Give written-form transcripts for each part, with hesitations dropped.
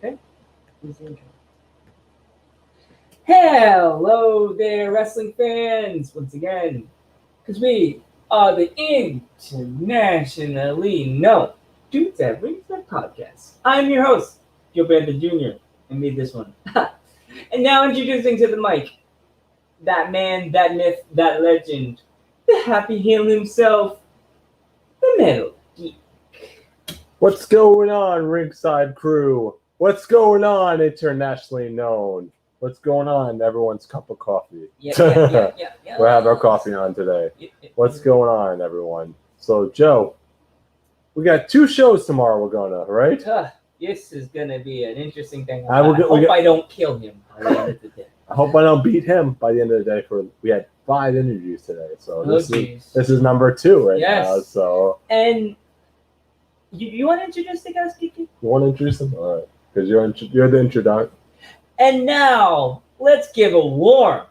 Okay. Hello there, wrestling fans, once again, because we are the internationally known Dudes That Brings That Podcast. I'm your host, Joe Banda Jr., and made this one. And now introducing to the mic, that man, that myth, that legend, the happy heel himself, the Metal Geek. What's going on, Ringside Crew? What's going on, internationally known? What's going on, everyone's cup of coffee? Yeah. We'll have our coffee on today. What's going on, everyone? So, Joe, we got 2 shows tomorrow we're going to, right? This is going to be an interesting thing. I I hope I don't kill him by the end of the day. I hope I don't beat him by the end of the day. We had 5 interviews today, so this is number 2 right now. So, and you want to introduce the guys, Kiki? You want to introduce them? All right, because you're the introduction. And now let's give a warm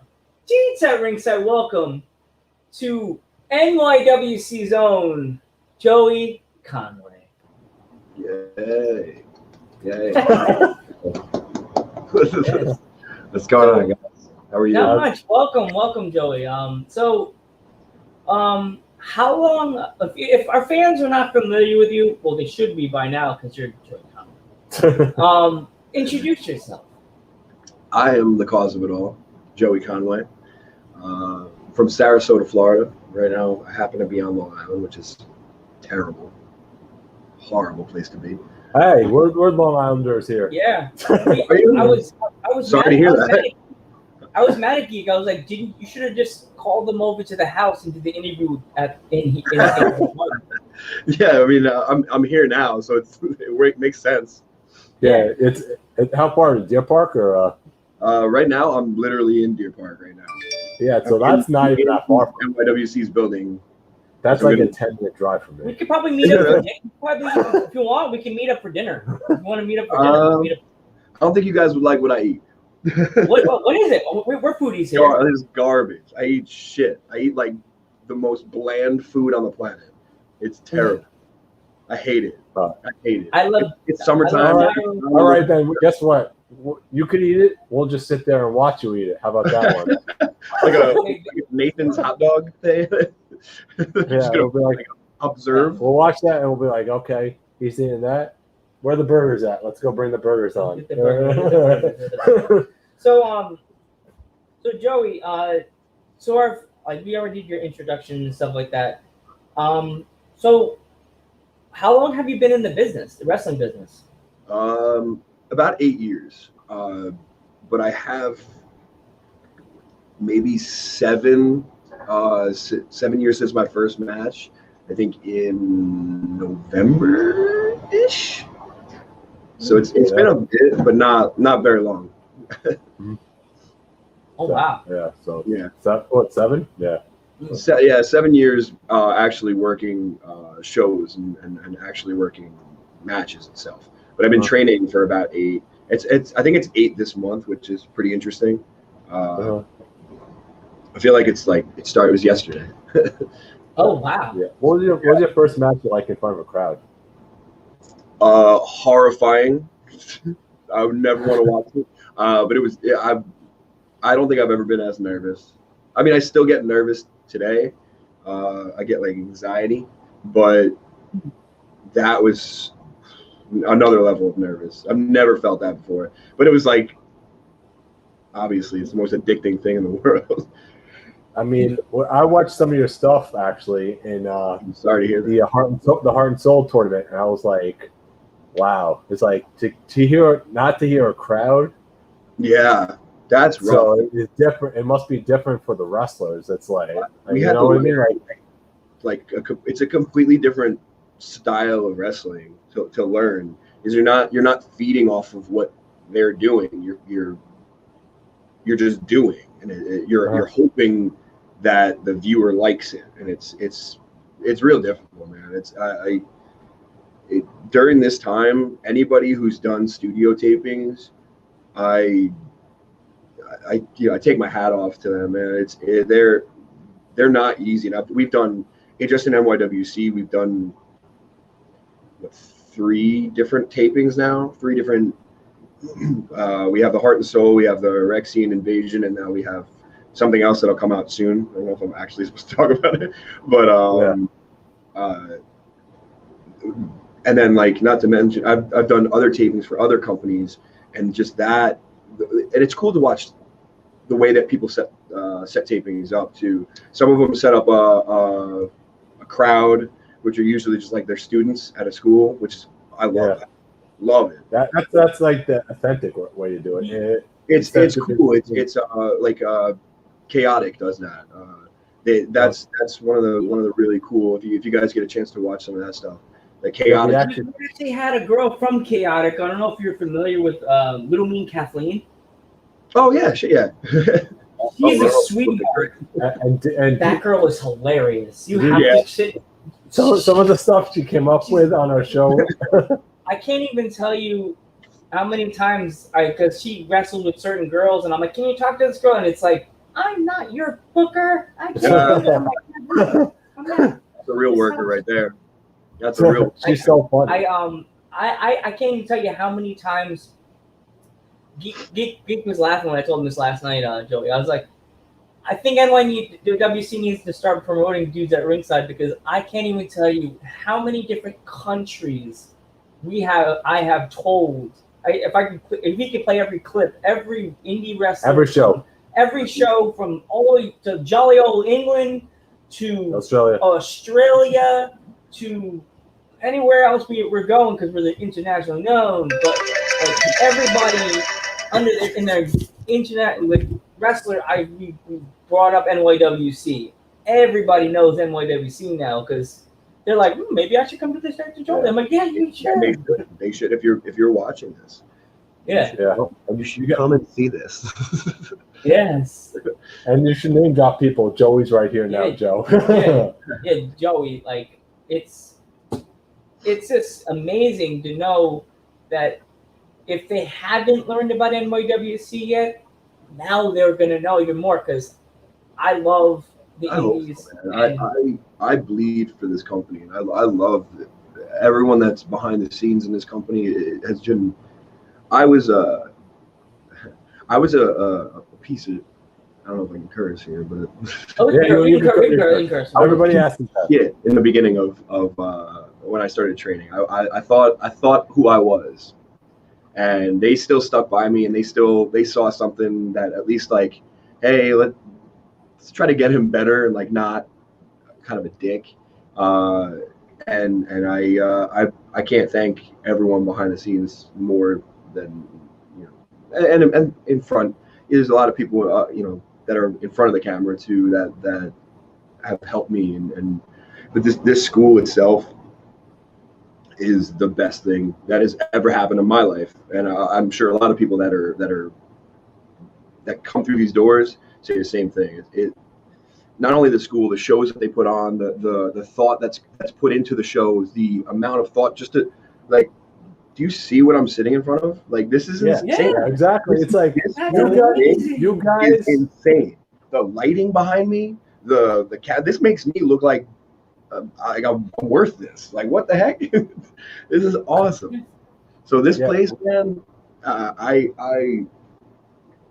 Dudes at Ringside welcome to NYWC's own Joey Conway. Yay! What's going on, guys? How are you? Not much. Welcome, Joey. How long? If our fans are not familiar with you, well, they should be by now because you're Joey Conway. Introduce yourself. I am the cause of it all, Joey Conway, from Sarasota, Florida. Right now, I happen to be on Long Island, which is terrible, horrible place to be. Hey, we're Long Islanders here. Yeah, Are you? I was Sorry to hear that. I was mad at Geek. I was like, you should have just called them over to the house and did the interview in Yeah, I mean, I'm here now, so it makes sense. Yeah, it's how far is Deer Park or? Right now, I'm literally in Deer Park right now. Yeah, so that's not even that far from NYWC's building. That's like a 10-minute drive from me. We could probably meet up for dinner. If you want, we can meet up for dinner. If you want to meet up for dinner, I don't think you guys would like what I eat. What is it? We're foodies here. It is garbage. I eat shit. I eat like the most bland food on the planet. It's terrible. I hate it. I hate it. I love it's summertime. All right, then. Guess what? You could eat it. We'll just sit there and watch you eat it. How about that one? like a Nathan's hot dog thing. Yeah, we'll be like, observe. We'll watch that and we'll be like, okay, he's eating that. Where are the burgers at? Let's go bring the burgers on. So Joey, we already did your introduction and stuff like that. So how long have you been in the business, the wrestling business? About 8 years. But I have maybe 7 years since my first match. I think in November-ish. So it's been a bit, but not very long. Oh wow! Yeah. So yeah. 7? Yeah. 7 years actually working shows and actually working matches itself. But I've been training for about 8. I think it's 8 this month, which is pretty interesting. I feel like it was yesterday. Oh wow! Yeah. What was your first match like in front of a crowd? Horrifying. I would never want to watch it. But it was. I don't think I've ever been as nervous. I mean, I still get nervous today. I get like anxiety, but that was another level of nervous. I've never felt that before. But it was like, obviously, it's the most addicting thing in the world. I mean, I watched some of your stuff actually in I'm sorry to hear that. the Heart and Soul tournament, and I was like, wow. It's like to hear a crowd. Yeah, that's rough. So it's different. It must be different for the wrestlers. It's like you know what I mean? Like it's a completely different style of wrestling to learn. Is you're not feeding off of what they're doing. You're just doing, and you're hoping that the viewer likes it, and it's real difficult, man. It's during this time, anybody who's done studio tapings, I take my hat off to them, man. They're not easy enough. We've done just in NYWC. We've done 3 different tapings now, 3 different We have the Heart and Soul, we have the Rexian Invasion, and now we have something else that'll come out soon. I don't know if I'm actually supposed to talk about it, but and then like not to mention, I've done other tapings for other companies, and just that, and it's cool to watch the way that people set tapings up too. Some of them set up a crowd, which are usually just like their students at a school, which is I love that. Love it. That's like the authentic way to do it. It's cool. It's like Chaotic does that. That's one of the really cool. If you guys get a chance to watch some of that stuff, the Chaotic. We actually had a girl from Chaotic. I don't know if you're familiar with Little Mean Kathleen. Oh yeah, yeah. She's a sweetheart. And that girl is hilarious. You have to sit. So some of the stuff she came up with on our show. I can't even tell you how many times because she wrestled with certain girls, and I'm like, "Can you talk to this girl?" And it's like, "I'm not your booker. I can't." I'm not. That's a real worker right there. That's a real. She's so funny. I can't even tell you how many times. Geek was laughing when I told him this last night, Joey. I was like, I think WC needs to start promoting dudes at ringside because I can't even tell you how many different countries I have told. If he could play every clip, every indie wrestler, every show from all the way to jolly old England to Australia to anywhere else we're going because we're the internationally known. But like everybody in their internet like wrestler, we brought up NYWC. Everybody knows NYWC now because they're like, maybe I should come to this Dr. Joel. I'm like, yeah, you should. They should if you're watching this. Yeah. You should come and see this. Yes. And you should name drop people. Joey's right here now, Joe. Yeah, Joey. Like it's just amazing to know that if they haven't learned about NYWC yet, now they're gonna know even more because I love the indies. I bleed for this company, and I love everyone that's behind the scenes in this company. It has been. I was a piece of. I don't know if I can curse here, but you can curse. Everybody asks that. Yeah, in the beginning of when I started training, I thought who I was, and they still stuck by me, and they saw something that at least like, hey, let's try to get him better and like not kind of a dick. And I can't thank everyone behind the scenes more than and in front. There's a lot of people that are in front of the camera too that have helped me but this school itself is the best thing that has ever happened in my life, and I'm sure a lot of people that come through these doors say the same thing. It not only the school, the shows that they put on, the thought that's put into the shows, the amount of thought just to like. Do you see what I'm sitting in front of? Like this is insane. Yeah, exactly. It's like you guys is insane. The lighting behind me, the cat. This makes me look like I'm worth this. Like what the heck? This is awesome. So this place, man.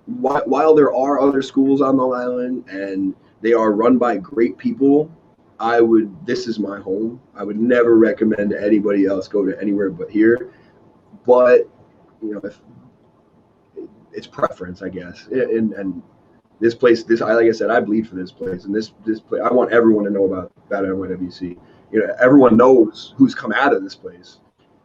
While there are other schools on Long Island and they are run by great people, this is my home. I would never recommend anybody else go to anywhere but here. But if it's preference, I guess. And this place, like I said, I bleed for this place, and this place, I want everyone to know about NYWC. Everyone knows who's come out of this place,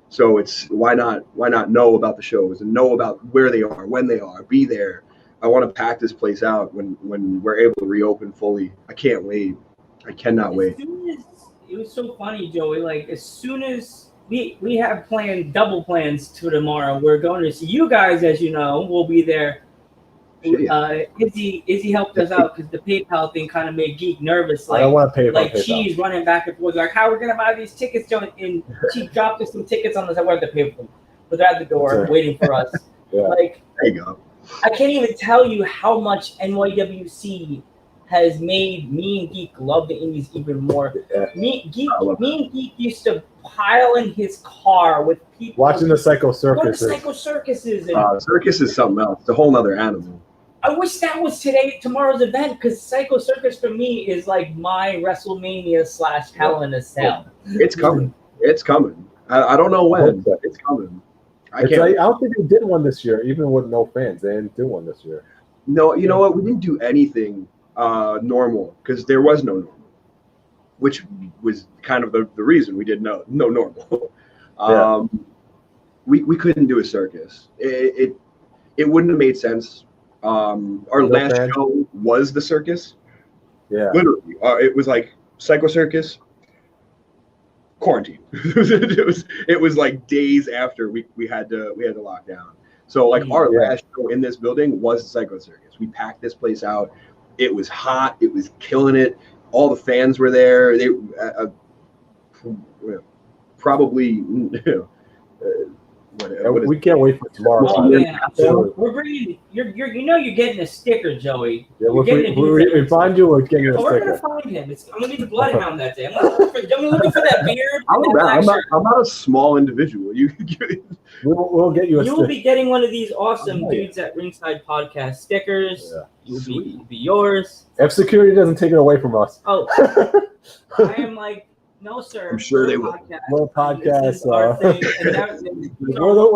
so it's why not know about the shows and know about where they are, when they are, be there. I want to pack this place out when we're able to reopen fully. I can't wait. I cannot wait. It was so funny, Joey. Like as soon as we have double plans to tomorrow. We're going to see you guys, as you know. We'll be there. Izzy helped us out because the PayPal thing kind of made Geek nervous. Like, I don't want to pay for like PayPal. She's running back and forth, like, how are we gonna buy these tickets, Joey? And she dropped us some tickets on the side. We have to pay for them, but they're at the door waiting for us. Yeah. Like, there you go. I can't even tell you how much NYWC has made me and Geek love the Indies even more. Yeah. Me and Geek used to pile in his car with people Watching the Psycho go to Circus. Psycho Circuses. And Circus is something else. It's a whole other animal. I wish that was tomorrow's event, because Psycho Circus for me is like my WrestleMania / Hell in a Cell. It's coming. It's coming. I don't know when, but it's coming. I don't think they did one this year, even with no fans. They didn't do one this year. No, you know what? We didn't do anything normal because there was no normal, which was kind of the reason we did no normal. We couldn't do a circus. It wouldn't have made sense. Our last show was the circus. Yeah, literally, it was like Psycho Circus, quarantine. it was like days after we had to lock down. So like our last show in this building was the Psycho Circus. We packed this place out. It was hot. It was killing it. All the fans were there. They probably. We can't wait for tomorrow. Oh, yeah. So we're bringing you're getting a sticker, Joey. Yeah, we find you, we're getting a sticker. We're gonna find him. I'm gonna be the Bloodhound that day. I'm looking for that beard. I'm not a small individual. We'll get you a sticker. You will be getting one of these awesome Dudes at Ringside podcast stickers. Yeah. It'll be yours. If security doesn't take it away from us. Oh, I am like. No, sir. I'm sure they will. Little podcast. Where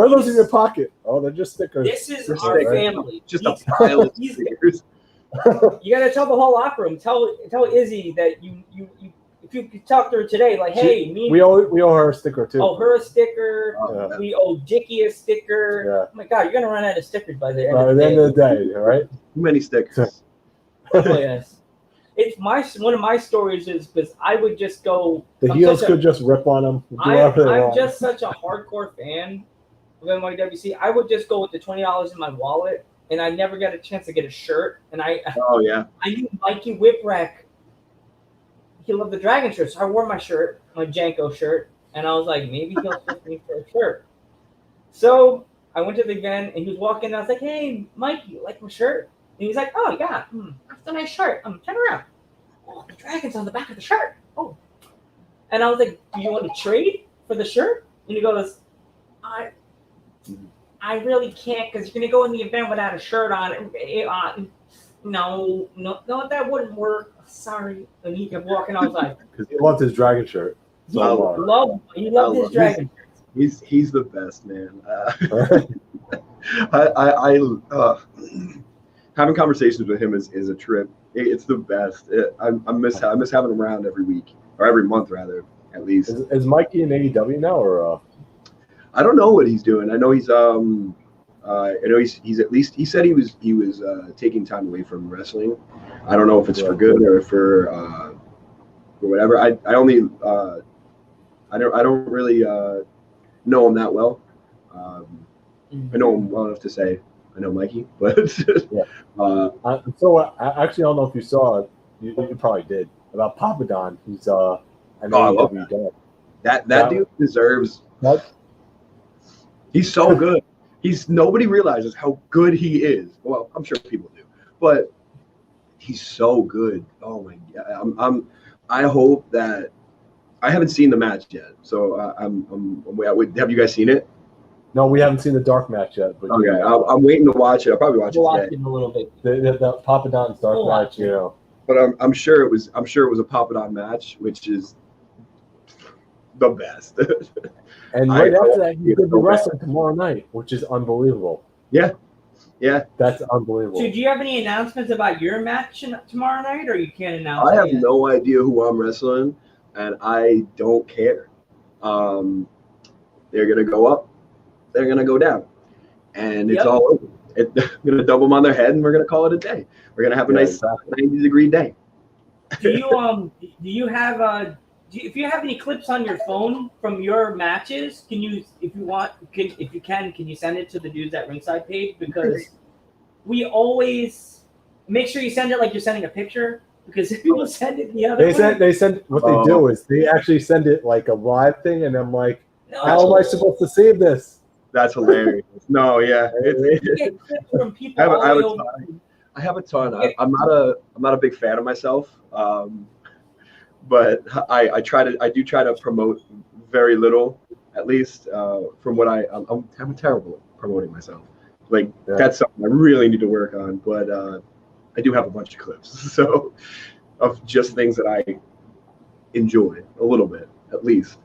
are those in your pocket? Oh, they're just stickers. This is our family. Just a pile of stickers. You gotta tell the whole locker room. Tell Izzy that you if you could talk to her today, like, hey, we owe her a sticker too. Oh, her a sticker. Yeah. We owe Dickie a sticker. Yeah. Oh my God, you're gonna run out of stickers by the end. By the end of the day, all right? Too many stickers. Oh yes. It's one of my stories is because I would just go. The heels could just rip on them. I'm just such a hardcore fan of NYWC. I would just go with the $20 in my wallet, and I never got a chance to get a shirt. And I knew Mikey Whipwreck. He loved the Dragon shirt, so I wore my shirt, my Janko shirt, and I was like, maybe he'll fit me for a shirt. So I went to the event, and he was walking. And I was like, hey, Mikey, you like my shirt? And he's like, oh, yeah, that's a nice shirt. Turn around. Oh, the dragon's on the back of the shirt. Oh. And I was like, do you want to trade for the shirt? And he goes, I really can't because you're going to go in the event without a shirt on. No, that wouldn't work. Sorry. And he kept walking. I was like. Because he loved his dragon shirt. He loved his dragon shirt. He's the best, man. Having conversations with him is a trip. It's the best. I miss having him around every week or every month rather, at least. Is Mikey in AEW now or? I don't know what he's doing. I know he's he's at least he said he was taking time away from wrestling. I don't know if it's for good or for whatever. I don't really know him that well. I know him well enough to say I know Mikey, but so I actually don't know if you saw it. You probably did about Papadon. He's an AEW guy. That dude deserves. He's so good. Nobody realizes how good he is. Well, I'm sure people do, but he's so good. Oh my God! I hope that I haven't seen the match yet. So have you guys seen it? No, we haven't seen the dark match yet. But okay, I'm waiting to watch it. I'll probably watch it today. In a little bit. The Papadon's dark match, you know. But I'm sure it was a Papadon match, which is the best. And right after that, he's going to be wrestling tomorrow night, which is unbelievable. Yeah, that's unbelievable. So, do you have any announcements about your match tomorrow night, or you can't announce? I have no idea who I'm wrestling, and I don't care. They're gonna go up. They're going to go down, and it's all over. They're going to double them on their head, and we're going to call it a day. We're going to have a nice 90-degree day. Do you have if you have any clips on your phone from your matches, can you, if you can you send it to the Dudes at Ringside page? Because we always make sure you send it like you're sending a picture. Because if people send it the other way, they send what they do is they actually send it like a live thing, and I'm like, how am I supposed to save this? That's hilarious. No, yeah. you get clips from people I have a ton. I'm not a big fan of myself, but I do try to promote very little, at least from what I'm terrible at promoting myself. Like that's something I really need to work on. But I do have a bunch of clips, so of just things that I enjoy a little bit, at least.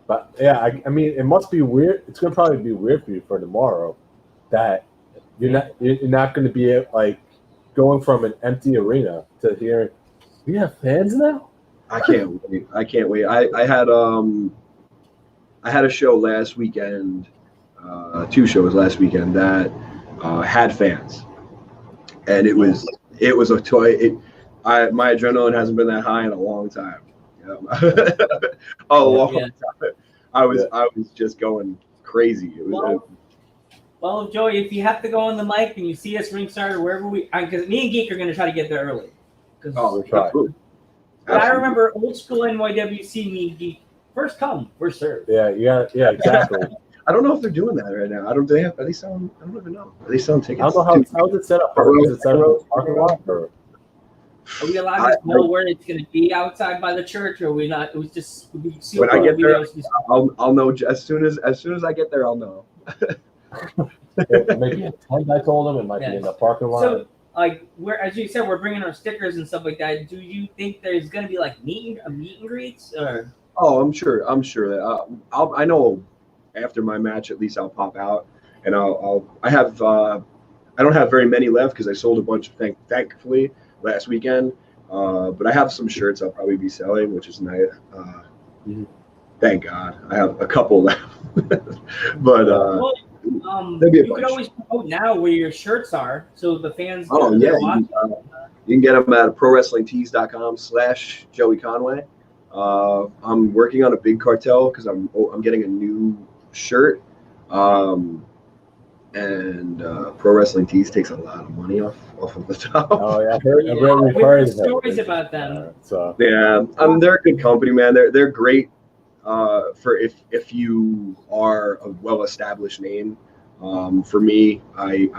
But yeah, I mean, it must be weird. It's gonna probably be weird for you for tomorrow, that you're not going to be like going from an empty arena to hearing we have fans now. I can't wait. I had a show last weekend, 2 shows last weekend that had fans, and it was a toy. My adrenaline hasn't been that high in a long time. A long time. I was just going crazy. It was. Well, Joey, if you have to go on the mic and you see us ringside or wherever because me and Geek are going to try to get there early. We'll try. But I remember old school NYWC, me and Geek, first come, first serve. Yeah, exactly. I don't know if they're doing that right now. Are they selling? I don't even know. Are they selling tickets? I don't know how's it set up. Is it set up parking lot or? Are we allowed to know where it's going to be outside by the church, or are we not? It was just when I get there, I'll know as soon as I get there. I'll know. Maybe a tent. I told him it might be in the parking lot. So, like, as you said, we're bringing our stickers and stuff like that. Do you think there's going to be like meet and greets, or? Oh, I'm sure that I know after my match at least I'll pop out and I don't have very many left because I sold a bunch thankfully last weekend. But I have some shirts I'll probably be selling, which is nice. Thank God I have a couple left. But you could always promote now where your shirts are, so the fans. Oh yeah, you can get them at prowrestlingtees.com/Joey Conway. I'm working on a big cartel because I'm getting a new shirt, and Pro Wrestling Tees takes a lot of money off of the top. Oh yeah, I've heard stories about them. Yeah, they're a good company, man. They're great. For if you are a well-established name. For me, I've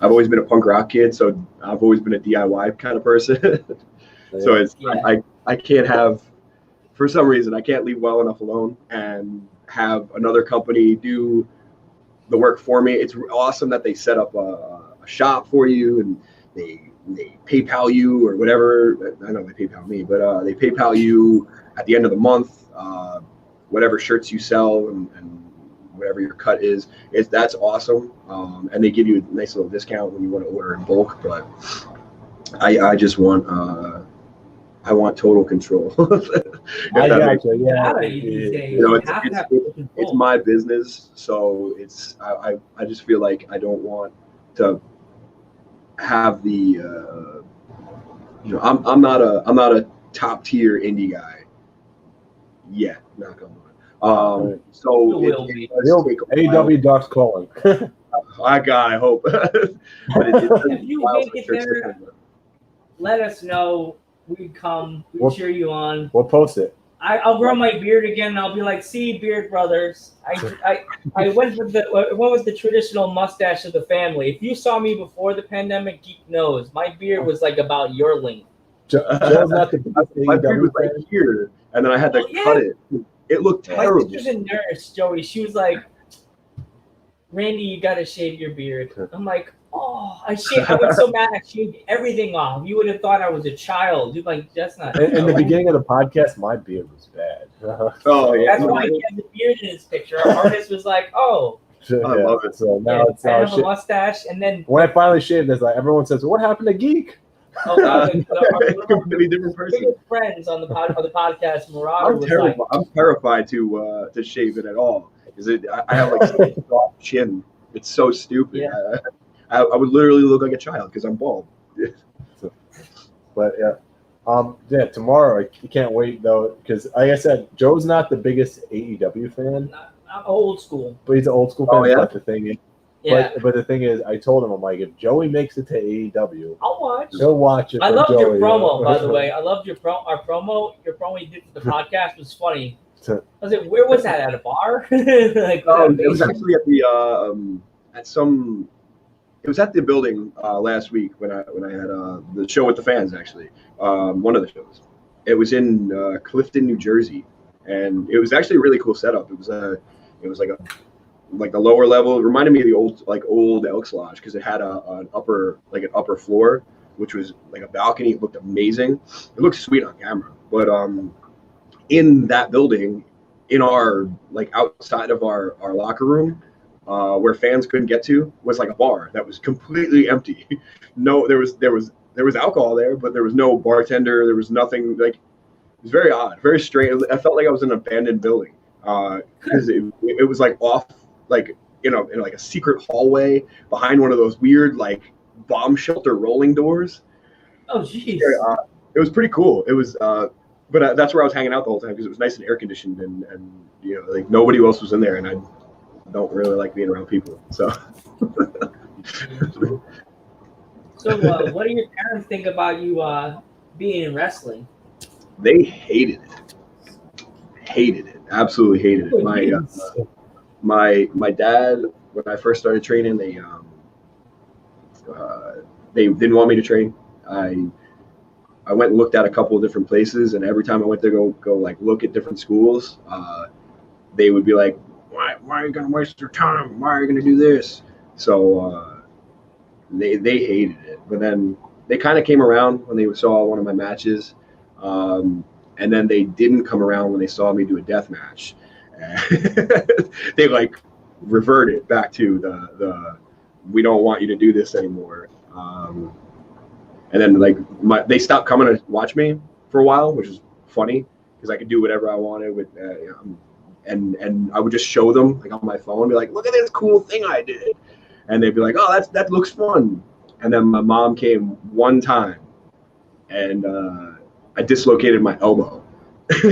always been a punk rock kid, so I've always been a DIY kind of person. So I can't have, for some reason, I can't leave well enough alone and have another company do the work for me. It's awesome that they set up a shop for you and they PayPal you or whatever. I know they PayPal me, but they PayPal you at the end of the month, whatever shirts you sell and whatever your cut is. That's awesome. And they give you a nice little discount when you want to order in bulk. But I just want I want total control. I got you. Yeah. It's my business, so I just feel like I don't want to have the I'm not a top tier indie guy. Yeah, knock on wood. So AEW Ducks calling. I hope. But if you make it there, let us know. We'd come. We'd cheer you on. We'll post it. I'll grow my beard again. And I'll be like, "See, beard brothers." I went with the traditional mustache of the family. If you saw me before the pandemic, Geek knows my beard was like about your length. Joe's not the my beard was like here, and then I had to cut it. It looked terrible. My sister's a nurse, Joey. She was like, "Randy, you gotta shave your beard." I'm like, "Oh, I was so mad. I shaved everything off. You would have thought I was a child." You're like, "That's not." In the beginning of the podcast, my beard was bad. Oh yeah, that's why he had the beard in his picture. Our artist was like, "Oh." I love it. So now I have a mustache, and then when I finally shaved, there's like everyone says, "What happened to Geek?" Oh, completely different person. Friends on the podcast, Marauder was like, I'm terrified to shave it at all. I have like such a soft chin. It's so stupid. Yeah. I would literally look like a child because I'm bald. But yeah, tomorrow I can't wait though because like I said, Joe's not the biggest AEW fan. I'm old school, but he's an old school fan. Oh, yeah? But the thing is. Yeah. But the thing is, I told him, I'm like, if Joey makes it to AEW, I'll watch. He'll watch it. I loved your promo, by the way. I loved your promo. Your promo you did for the podcast was funny. I was like, where was that, at a bar? It was actually at the at some It was at the building last week when I had the show with the fans. Actually, one of the shows. It was in Clifton, New Jersey, and it was actually a really cool setup. It was like the lower level. It reminded me of the old Elks Lodge because it had an upper floor, which was like a balcony. It looked amazing. It looked sweet on camera, but in that building, in our like outside of our locker room, where fans couldn't get to, was like a bar that was completely empty. No, there was alcohol there, but there was no bartender. There was nothing. Like, it was very odd, very strange. I felt like I was in an abandoned building because it was like off, like in like a secret hallway behind one of those weird like bomb shelter rolling doors. Oh, jeez. It was pretty cool. It was, but that's where I was hanging out the whole time because it was nice and air conditioned, and like nobody else was in there, and I don't really like being around people. So. So, what do your parents think about you being in wrestling? They hated it, absolutely hated it. My dad, when I first started training, they didn't want me to train. I went and looked at a couple of different places, and every time I went to go like look at different schools, they would be like, why are you gonna waste your time? Why are you gonna do this? So they hated it. But then they kind of came around when they saw one of my matches, and then they didn't come around when they saw me do a death match. They like reverted back to the we don't want you to do this anymore. And then like they stopped coming to watch me for a while, which is funny because I could do whatever I wanted with, and I would just show them like on my phone, be like, look at this cool thing I did, and they'd be like, oh, that looks fun. And then my mom came one time, and I dislocated my elbow.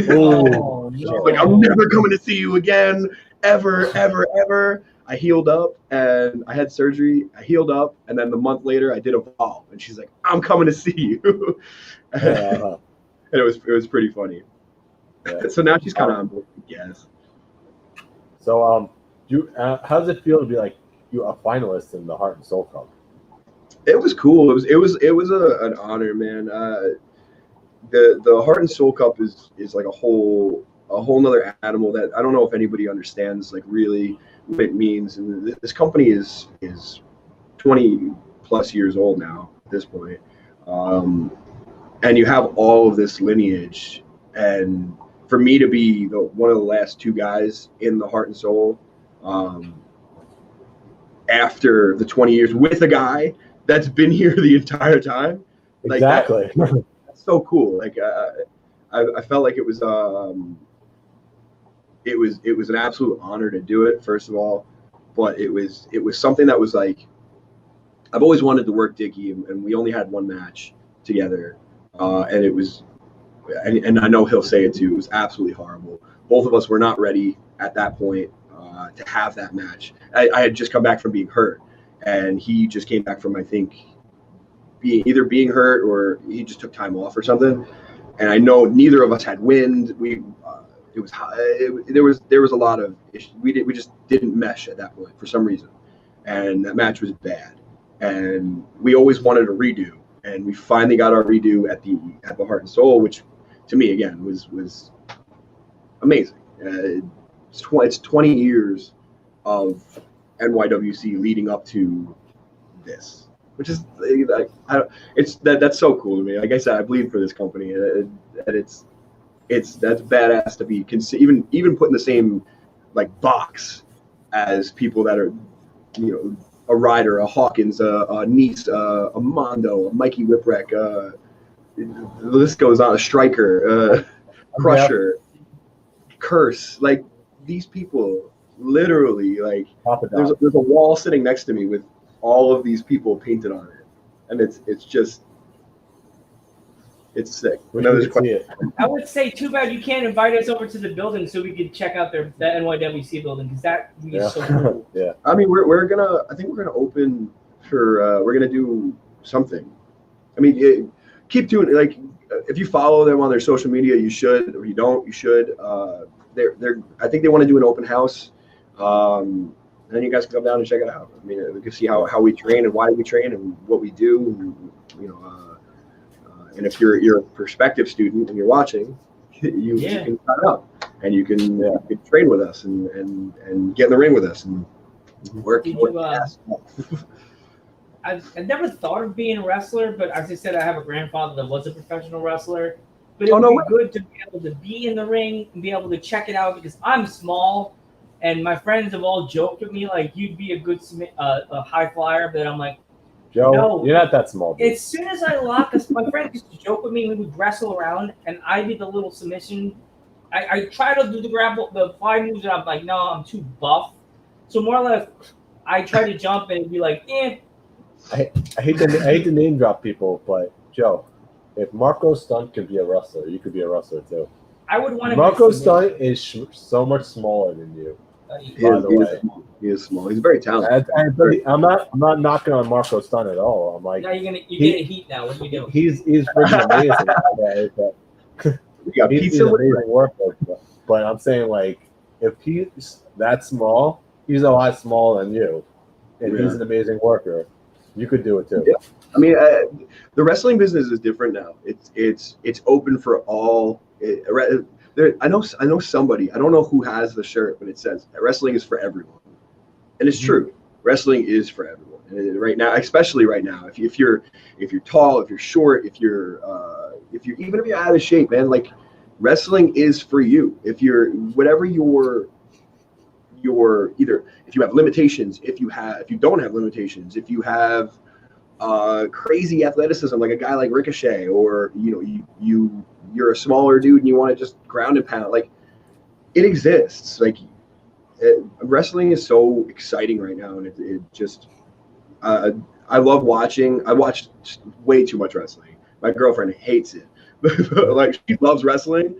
Oh, no. She's like, I'm never coming to see you again, ever, ever, ever. I healed up and I had surgery. I healed up, and then the month later I did Evolve, and she's like, "I'm coming to see you." And it was pretty funny. Yeah. So now she's kind of on board, I guess. So how does it feel to be like a finalist in the Heart and Soul Cup? It was cool. It was an honor, man. The Heart and Soul Cup is like a whole nother animal that I don't know if anybody understands like really what it means. And this company is 20 plus years old now at this point, and you have all of this lineage. And for me to be one of the last two guys in the Heart and Soul, after the 20 years with a guy that's been here the entire time, like exactly. That's so cool. Like I felt like it was an absolute honor to do it, first of all, but it was something that was like, I've always wanted to work Dickie, and we only had one match together, and it was, and I know he'll say it too, it was absolutely horrible. Both of us were not ready at that point to have that match. I had just come back from being hurt, and he just came back from, I think, being hurt, or he just took time off or something. And I know neither of us had wind. It was high. There was a lot of issues. We just didn't mesh at that point for some reason, and that match was bad. And we always wanted a redo, and we finally got our redo at the Heart and Soul, which to me again was amazing. It's 20 years of NYWC leading up to this, which is that's so cool to me. Like I said, I bleed for this company, and that's badass to be even put in the same like box as people that are, a Ryder, a Hawkins, a Nice, a Mondo, a Mikey Whipwreck, the list goes on, a Striker, Crusher, Curse. Like, these people literally, like, there's a wall sitting next to me with all of these people painted on it, and it's sick. I would say too bad you can't invite us over to the building so we could check out the NYWC building, because that would be so cool. Yeah. I mean, I think we're gonna open for we're gonna do something. I mean, keep doing it. Like, if you follow them on their social media, you should. Or you don't, you should. I think they want to do an open house. And then you guys can come down and check it out. I mean, you can see how we train and why we train and what we do. And, and if you're a prospective student and you're watching, you can sign up and you can train with us and get in the ring with us and work. I've never thought of being a wrestler, but as I said, I have a grandfather that was a professional wrestler. But it would be good to be able to be in the ring and be able to check it out because I'm small, and my friends have all joked with me like you'd be a good a high flyer, but I'm like, Joe, no, you're not that small. Dude. As soon as I lock us, my friends used to joke with me. We would wrestle around, and I did the little submission. I try to do the fly moves, and I'm like, no, I'm too buff. So more or less, I try to jump and be like, eh. I hate to name drop people, but Joe, if Marco Stunt could be a wrestler, you could be a wrestler too. I would want to. Marco Stunt is so much smaller than you. He is small. He's very talented. I'm not knocking on Marco Stunt at all. I'm like, now you're getting heat now. What are you doing? He's freaking amazing. He's an amazing worker. But I'm saying like, if he's that small, he's a lot smaller than you, and he's an amazing worker. You could do it too. Yeah. I mean, the wrestling business is different now. It's open for all. I know somebody. I don't know who has the shirt, but it says wrestling is for everyone, and it's true. Wrestling is for everyone. And right now, especially right now, if you're tall, if you're short, if you're even if you're out of shape, man, like wrestling is for you. If you're whatever your either if you have limitations, if you don't have limitations, if you have crazy athleticism like a guy like Ricochet, or you're a smaller dude and you want to just ground and pound, like it exists. Like wrestling is so exciting right now, and it just I love watching. I watched way too much wrestling. My girlfriend hates it, like she loves wrestling.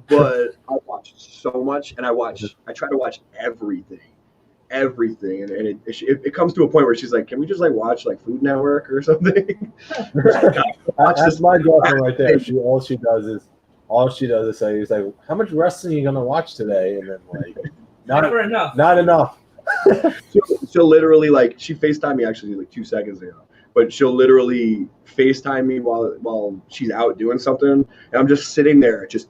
But I watch so much, and I try to watch everything, and it comes to a point where she's like, "Can we just like watch like Food Network or something?" That's my girlfriend right there. All she does is say, "He's like, how much wrestling are you gonna watch today?" And then like, not enough. She'll literally like she FaceTimed me actually like 2 seconds ago. But she'll literally FaceTime me while she's out doing something, and I'm just sitting there just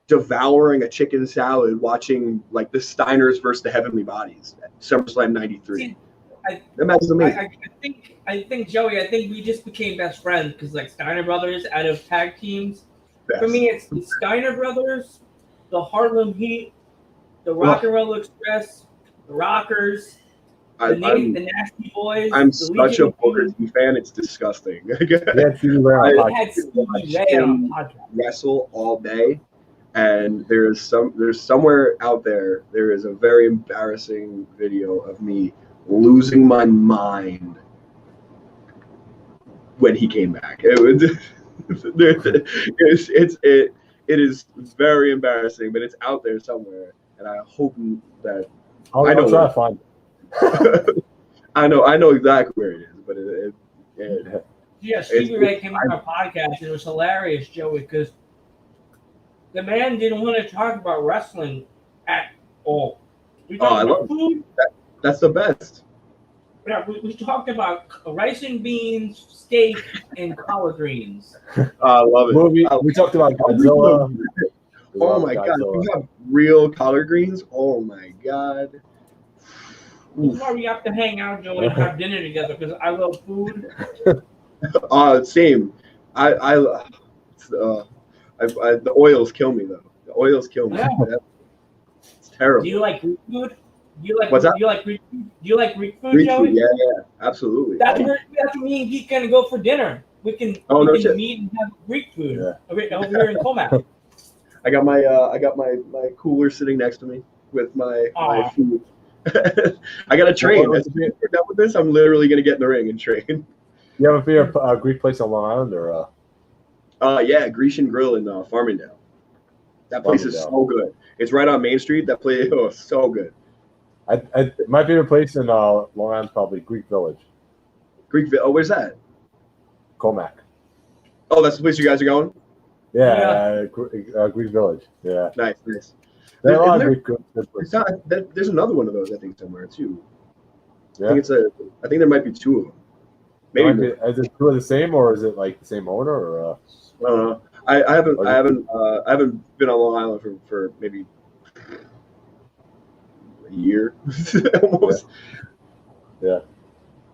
devouring a chicken salad, watching like the Steiners versus the Heavenly Bodies at SummerSlam '93. That match is amazing. I think Joey. I think we just became best friends because like Steiner Brothers out of tag teams. Best. For me, it's the Steiner Brothers, the Harlem Heat, the Rock and Roll Express, the Rockers, the Nasty Boys. I'm such a Booker T fan. It's disgusting. I had Stevie Ray on podcast. Wrestle all day. And there's somewhere out there is a very embarrassing video of me losing my mind when he came back. It is very embarrassing, but it's out there somewhere, and I hope that I'll try to find it. I know exactly where it is, but Stevie Ray came on our podcast, and it was hilarious, Joey, because the man didn't want to talk about wrestling at all. We talked about food. That's the best. Yeah, we talked about rice and beans, steak, and collard greens. I love it. We talked about Godzilla. Oh my God! We have real collard greens. Oh my God! This is why we have to hang out, Joey, and have dinner together because I love food. Same. The oils kill me though. The oils kill me. Yeah. It's terrible. Do you like Greek food? What's that? Do you like Greek food? Do you like Greek food, Greek Joey? Food, yeah, absolutely. That's where me and Geek gonna go for dinner. We can meet and have Greek food over here in Comac. I got my cooler sitting next to me with my food. I got to train. As we're done with this, I'm literally gonna get in the ring and train. You have a favorite Greek place on Long Island, or? Yeah, Grecian Grill in Farmingdale. That place is so good. It's right on Main Street. That place, so good. My favorite place in Long Island is probably Greek Village. Where's that? Comac. Oh, that's the place you guys are going? Yeah. Greek Village. Yeah. Nice. There's a lot of Greek good places. There's another one of those, I think, somewhere too. Yeah. I think there might be two of them. Maybe more. Is it two of the same, or is it like the same owner? Or I don't know. I haven't been on Long Island for maybe a year almost. Yeah.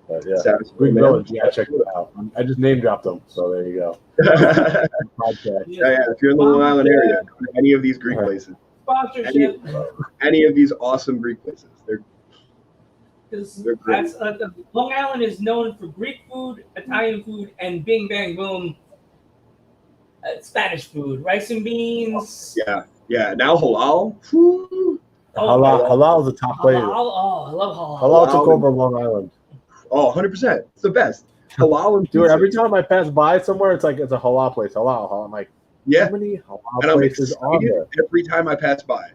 But yeah. Savage Greek man. Village. Yeah, check it out. I just name dropped them, so there you go. Podcast. Yeah, if you're in the Long Island area, go to any of these Greek places. Sponsorship. Any of these awesome Greek places. Because Long Island is known for Greek food, Italian food, and bing bang boom, Spanish food, rice and beans. Yeah. Now halal. Whew. Halal is a top flavor. Oh, I love halal. Halal took over Long Island. Oh, 100%. It's the best. Halal and Dude, pizza. every time I pass by somewhere, it's a halal place. Halal. I'm like, yeah. how many halal And I'm places are there? every time I pass by.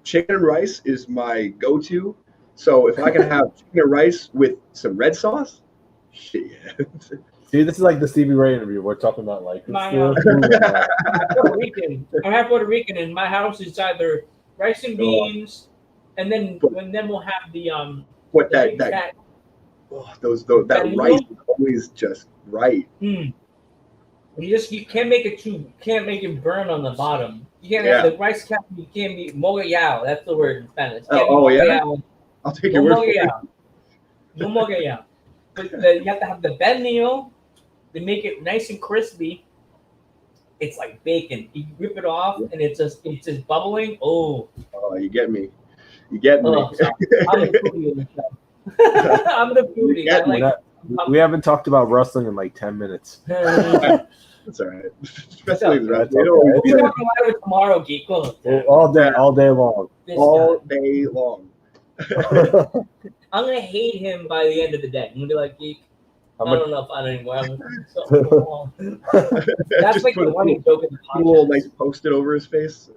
Chicken and rice is my go-to. So if I can have chicken and rice with some red sauce, shit. See, this is like the Stevie Ray interview. We're talking about like My, food and, Puerto Rican. I'm half Puerto Rican, and my house is either rice and beans, and then we'll have the What the that that rice is always just right. You can't make it burn on the bottom. You can't have the rice can't be mogayao. That's the word in Spanish. Yeah. I'll take your word for it. No mogayao. But you have to have the pernil. They make it nice and crispy. It's like bacon. You rip it off, and it's just bubbling. Oh, you get me. You get me. I'm the foodie in the show. I'm the foodie. We haven't talked about wrestling in like 10 minutes. That's all right. Especially the rest. We're talking about it tomorrow, Geek. All day long. All day long. I'm gonna hate him by the end of the day. I'm gonna be like, Geek, I don't know if I anymore. That's like the running joke in the podcast. Put a little nice post-it over his face.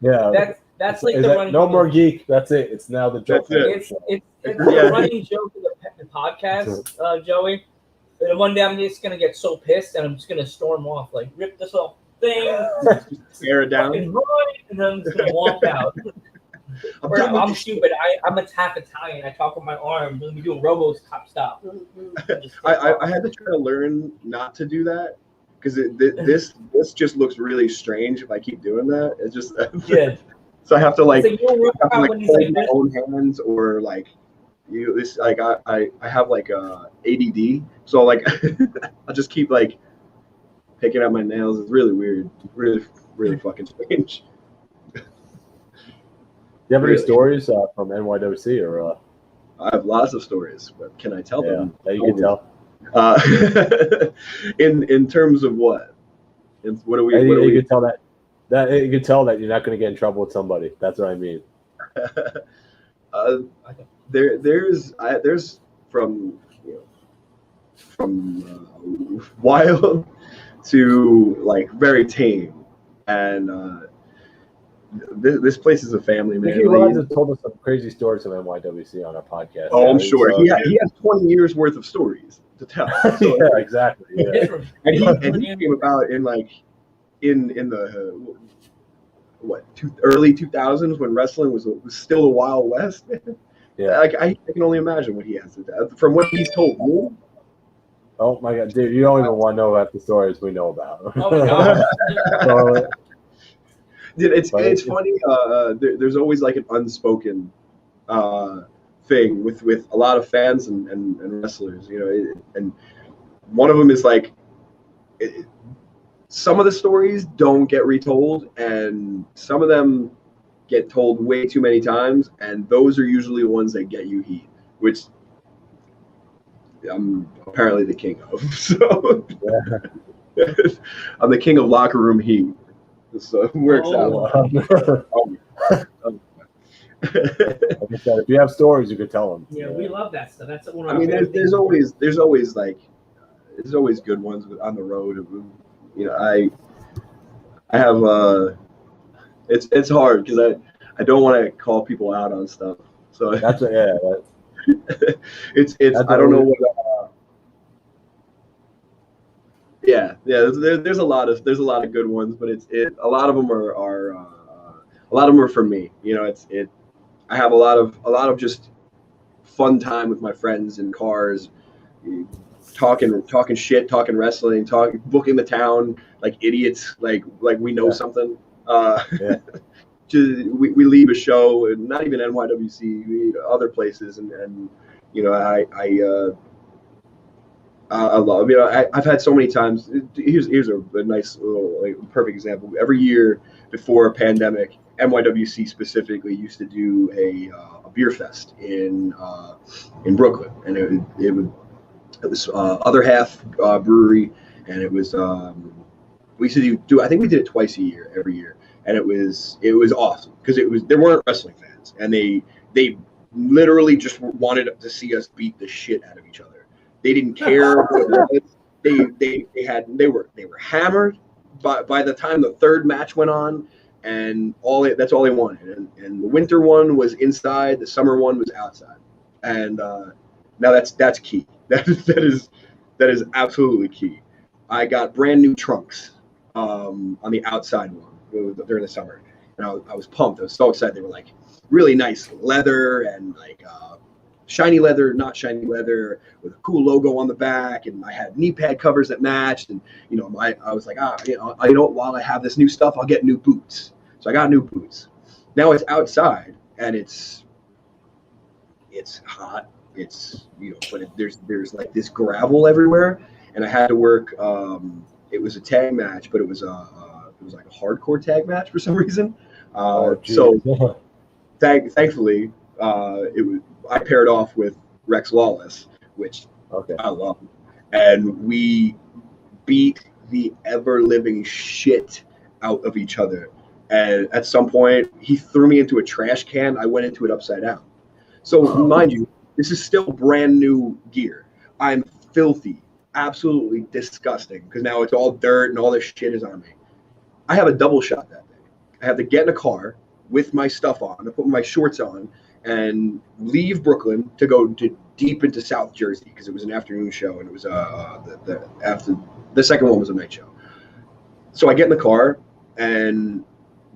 Yeah. That's like the running no joke. more Geek. That's it. It's now the joke. It's the running joke in the podcast, Joey. And one day I'm just gonna get so pissed and I'm just gonna storm off, like rip this whole thing, tear it down, and then I'm just gonna walk out. I'm stupid. I'm a half Italian. I talk with my arms. When we do RoboCop stop. I had to try to learn not to do that because this just looks really strange if I keep doing that. It's just So I have to like hold my own hands or like I have like ADD. So like I'll just keep like picking at my nails. It's really weird. Really fucking strange. Do you have any stories from NYWC or? I have lots of stories, but can I tell them? Yeah, you can tell. In terms of what? What do we? You can tell that you can tell that you're not going to get in trouble with somebody. That's what I mean. There's from wild to like very tame, and this place is a family, man. Mickey Rods has told us some crazy stories of NYWC on our podcast. Oh, I'm sure he has 20 years worth of stories to tell. So, yeah, exactly. Yeah. and he came about in the early 2000s when wrestling was still the Wild West. Yeah, like I can only imagine what he has to do. From what he's told me. Oh my God, dude! You don't even want to know about the stories we know about. Oh my God. Dude, it's funny. There's always like an unspoken thing with a lot of fans and wrestlers, and one of them is like some of the stories don't get retold, and some of them get told way too many times, and those are usually the ones that get you heat, which I'm apparently the king of. So I'm the king of locker room heat. So it works out. Like I said, if you have stories, you could tell them. Yeah, we love that stuff. That's one of I mean, there's always good ones on the road. I have it's hard because I don't want to call people out on stuff. So it's I don't know what. There's a lot of good ones, but a lot of them are for me. I have a lot of just fun time with my friends in cars, talking shit, talking wrestling, booking the town like idiots, like we know something. Yeah. We leave a show, and not even NYWC, other places, and you know, I love, I've had so many times. Here's a nice little, like, perfect example. Every year before a pandemic, NYWC specifically used to do a beer fest in Brooklyn, and it was Other Half Brewery, and it was we used to do I think we did it twice a year, every year, and it was awesome because there weren't wrestling fans, and they literally just wanted to see us beat the shit out of each other. They didn't care what it was. They were hammered by the time the third match went on, and that's all they wanted. And the winter one was inside, the summer one was outside, and now that's key. That is absolutely key. I got brand new trunks on the outside one during the summer, and I was pumped. I was so excited. They were like really nice leather and like shiny leather, not shiny leather, with a cool logo on the back, and I had knee pad covers that matched. And I was like, while I have this new stuff, I'll get new boots. So I got new boots. Now it's outside and it's hot. It's but there's like this gravel everywhere, and I had to work. It was a tag match, but it was like a hardcore tag match for some reason. So thankfully, I paired off with Rex Lawless, which I love, and we beat the ever living shit out of each other. And at some point, he threw me into a trash can. I went into it upside down. So mind you, this is still brand new gear. I'm filthy, absolutely disgusting, because now it's all dirt and all this shit is on me. I have a double shot that day. I have to get in a car with my stuff on, to put my shorts on, and leave Brooklyn to go deep into South Jersey, because it was an afternoon show, and it was after the second one was a night show. So I get in the car and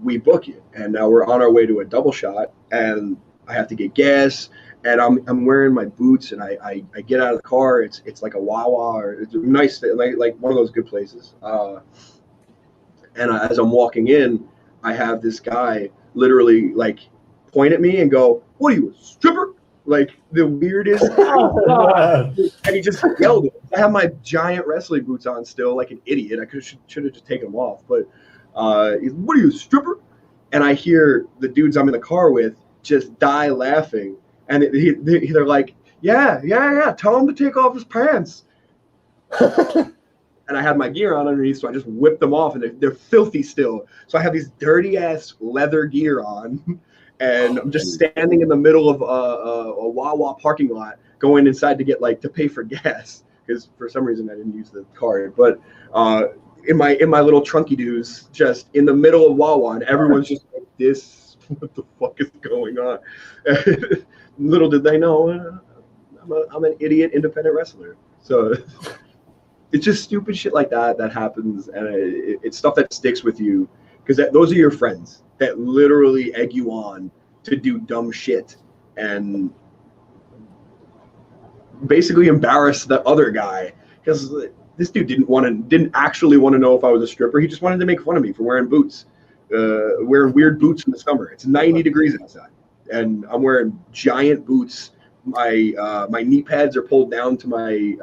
we book it, and now we're on our way to a double shot, and I have to get gas, and I'm wearing my boots, and I get out of the car. It's like a Wawa, or it's a nice, like one of those good places. And as I'm walking in, I have this guy literally like point at me and go, "What are you, a stripper?" Like the weirdest. And he just yelled it. I have my giant wrestling boots on still, like an idiot. I should have just taken them off. But he's, "What are you, a stripper?" And I hear the dudes I'm in the car with just die laughing. And they're like, yeah, tell him to take off his pants. And I had my gear on underneath, so I just whipped them off, and they're filthy still. So I have these dirty-ass leather gear on, and I'm just standing in the middle of a Wawa parking lot, going inside to get to pay for gas, because for some reason I didn't use the card. But in my little trunky doos, just in the middle of Wawa, and everyone's just like, "This, what the fuck is going on?" Little did they know, I'm an idiot independent wrestler. So it's just stupid shit like that happens, and it's stuff that sticks with you, because those are your friends that literally egg you on to do dumb shit and basically embarrass the other guy, because this dude didn't actually want to know if I was a stripper. He just wanted to make fun of me for wearing boots, wearing weird boots in the summer. It's 90 degrees outside, and I'm wearing giant boots. My knee pads are pulled down to my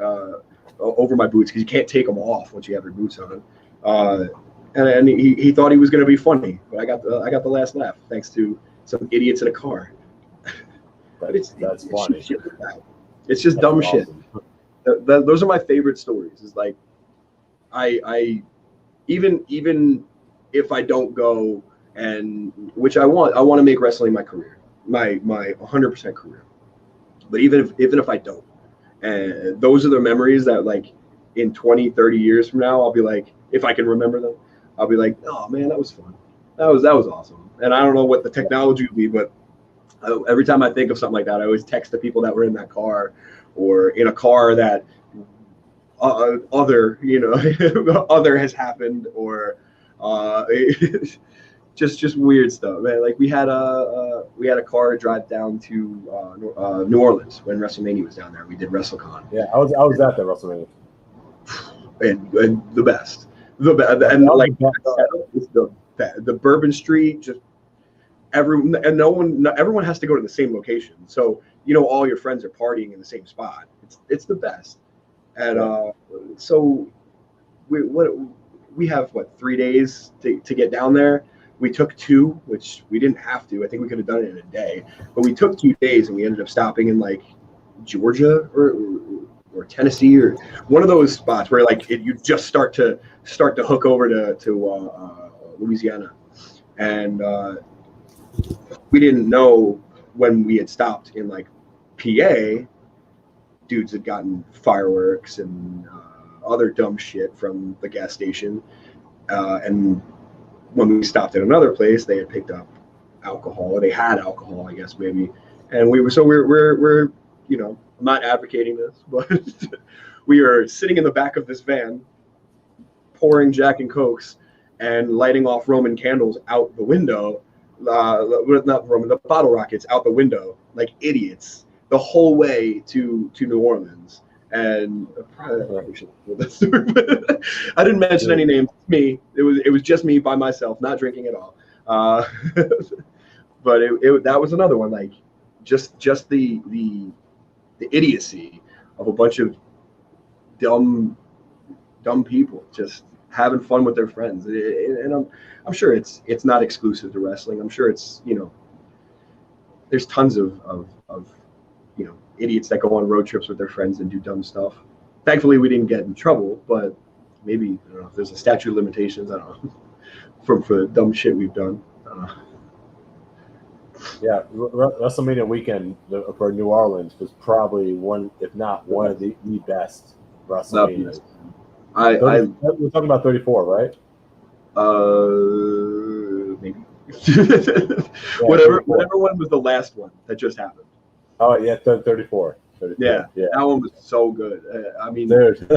over my boots, because you can't take them off once you have your boots on. And he thought he was going to be funny, but I got the last laugh thanks to some idiots in a car. But that's funny. It's just dumb shit. Those are my favorite stories. Is like, I even if I don't go, and which I want to make wrestling my career, my 100% career. But even if I don't, and those are the memories that, like, in 20, 30 years from now, I'll be like, if I can remember them, I'll be like, "Oh man, that was fun. That was awesome." And I don't know what the technology will be, but every time I think of something like that, I always text the people that were in that car, or in a car that other has happened, or just weird stuff, man. Like we had a car drive down to New Orleans when WrestleMania was down there. We did WrestleCon. Yeah, I was at that WrestleMania. And the best, and like it's the Bourbon Street, just everyone has to go to the same location, so all your friends are partying in the same spot. It's the best, and so we have 3 days to get down there. We took 2, which we didn't have to. I think we could have done it in a day, but we took 2 days, and we ended up stopping in like Georgia or Tennessee or one of those spots where you just start to hook over to Louisiana, and we didn't know when we had stopped in like PA, dudes had gotten fireworks and other dumb shit from the gas station, and when we stopped at another place, they had picked up alcohol, or they had alcohol, I guess maybe, and we're I'm not advocating this, but we are sitting in the back of this van, pouring Jack and Cokes and lighting off Roman candles out the window, not Roman, the bottle rockets out the window, like idiots, the whole way to New Orleans. And I didn't mention any names. Me, it was just me by myself, not drinking at all. But that was another one, like just the idiocy of a bunch of dumb people just having fun with their friends, and I'm sure it's not exclusive to wrestling. I'm sure it's there's tons of idiots that go on road trips with their friends and do dumb stuff. Thankfully, we didn't get in trouble, but maybe I don't know if there's a statute of limitations. I don't know for the dumb shit we've done. I don't know. Yeah, WrestleMania weekend for New Orleans was probably one, if not one of the best WrestleManias. We're talking about 34, right? Maybe. Whatever one was the last one that just happened. Oh yeah, 34. Yeah, that one was so good. I mean, dude,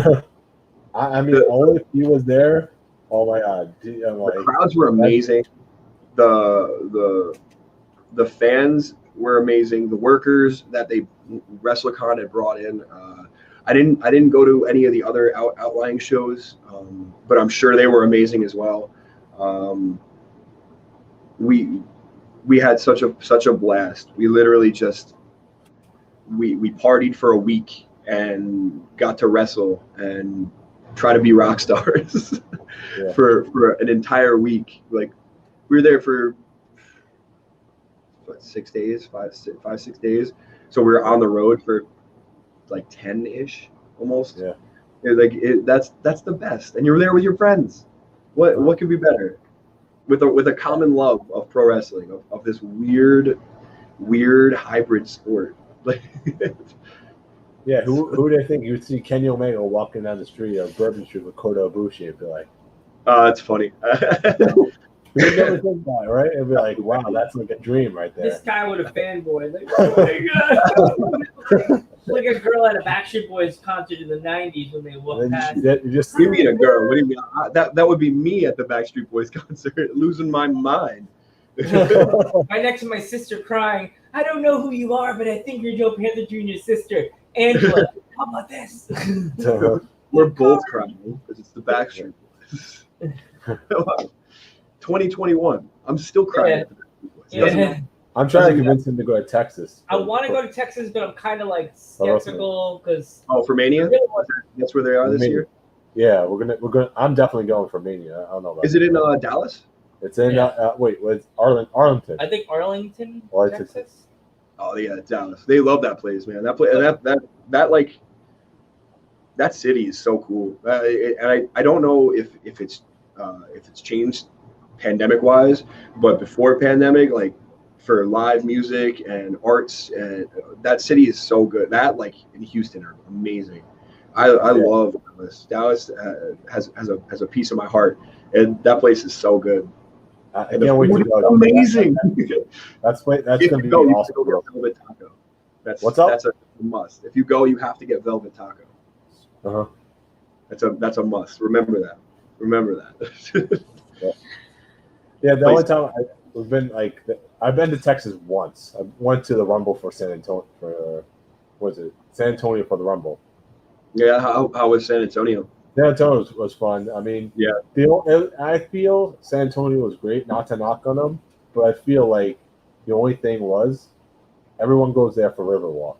only if he was there. Oh my god, the crowds were amazing. The fans were amazing. The workers that WrestleCon had brought in. I didn't go to any of the other outlying shows, but I'm sure they were amazing as well. We had such a blast. We literally just we partied for a week and got to wrestle and try to be rock stars for an entire week. Like we were there for 6 days, 6 days. So we were on the road for like 10-ish almost. Yeah. That's the best. And you're there with your friends. What could be better? With a common love of pro wrestling, of this weird hybrid sport. Yeah, who do you think you would see Kenny Omega walking down the street of Bourbon Street with Kota Ibushi and be like, that's funny. You'd never think that, right? It'd be like, wow, that's like a dream right there. This guy would have fanboy. Like, oh my god. Like a girl at a Backstreet Boys concert in the 90s when they walked past. You just you mean a girl? What do you mean? That would be me at the Backstreet Boys concert, losing my mind. Right next to my sister crying, I don't know who you are, but I think you're Joe Panther Jr.'s sister, Angela. How about this? We're both crying because it's the Backstreet Boys. 2021. I'm still crying. Yeah. I'm trying to convince him to go to Texas. I want to go to Texas, but I'm kind of like skeptical because. Oh, for Mania? That's where they are this year. Yeah, we're gonna. I'm definitely going for Mania. I don't know about. Is it in Dallas? It's in. Wait, Arlington. I think Arlington, Texas. Oh yeah, Dallas. They love that place, man. That place, that city is so cool. And I don't know if it's changed pandemic wise, but before pandemic, like for live music and arts, and that city is so good. That in Houston are amazing. I love Dallas. Dallas has a piece of my heart, and that place is so good. I can't wait to go. Amazing. That's gonna be awesome. Go get Velvet Taco. What's up? That's a must. If you go, you have to get Velvet Taco. That's a must. Remember that. Yeah. Yeah, the Place. only time we've been I've been to Texas once. I went to the Rumble for San Antonio for San Antonio for the Rumble. Yeah, how was San Antonio? San Antonio was fun. I mean, Yeah. I feel San Antonio was great. Not to knock on them, but I feel like the only thing was everyone goes there for Riverwalk.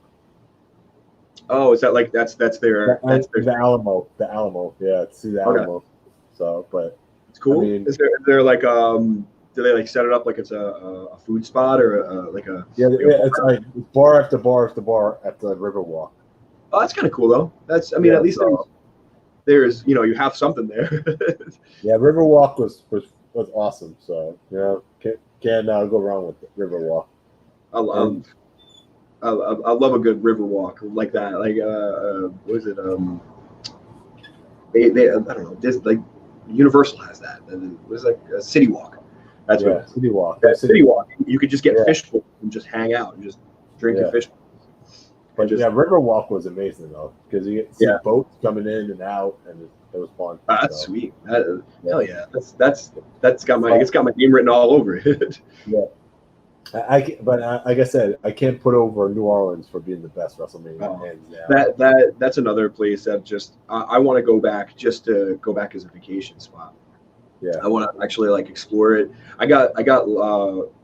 Oh, is that like that's their The Alamo. The Alamo. Yeah, see the Okay. Alamo. So, but it's cool. I mean, is there like do they like set it up like it's a food spot or like a it's like bar after bar after bar at the Riverwalk. Oh, that's kind of cool though. That's I mean Yeah, at least so- there's you have something there. Yeah, Riverwalk was awesome. So can't go wrong with Riverwalk. I love I love a good river walk like that. Like what is it? They I don't know. This like Universal has that. And it was like a city walk. That's what City Walk. that city walk. You could just get Yeah. fish bowls and just hang out and just drink your fish bowls. But just- Riverwalk was amazing though because you get to see Yeah. boats coming in and out, and it was fun. That's So, sweet. Hell yeah. That's got my name written all over it. but like I said, I can't put over New Orleans for being the best WrestleMania. Oh, hands down. That's another place that just I want to go back just to go back as a vacation spot. Yeah. I want to actually like explore it. I got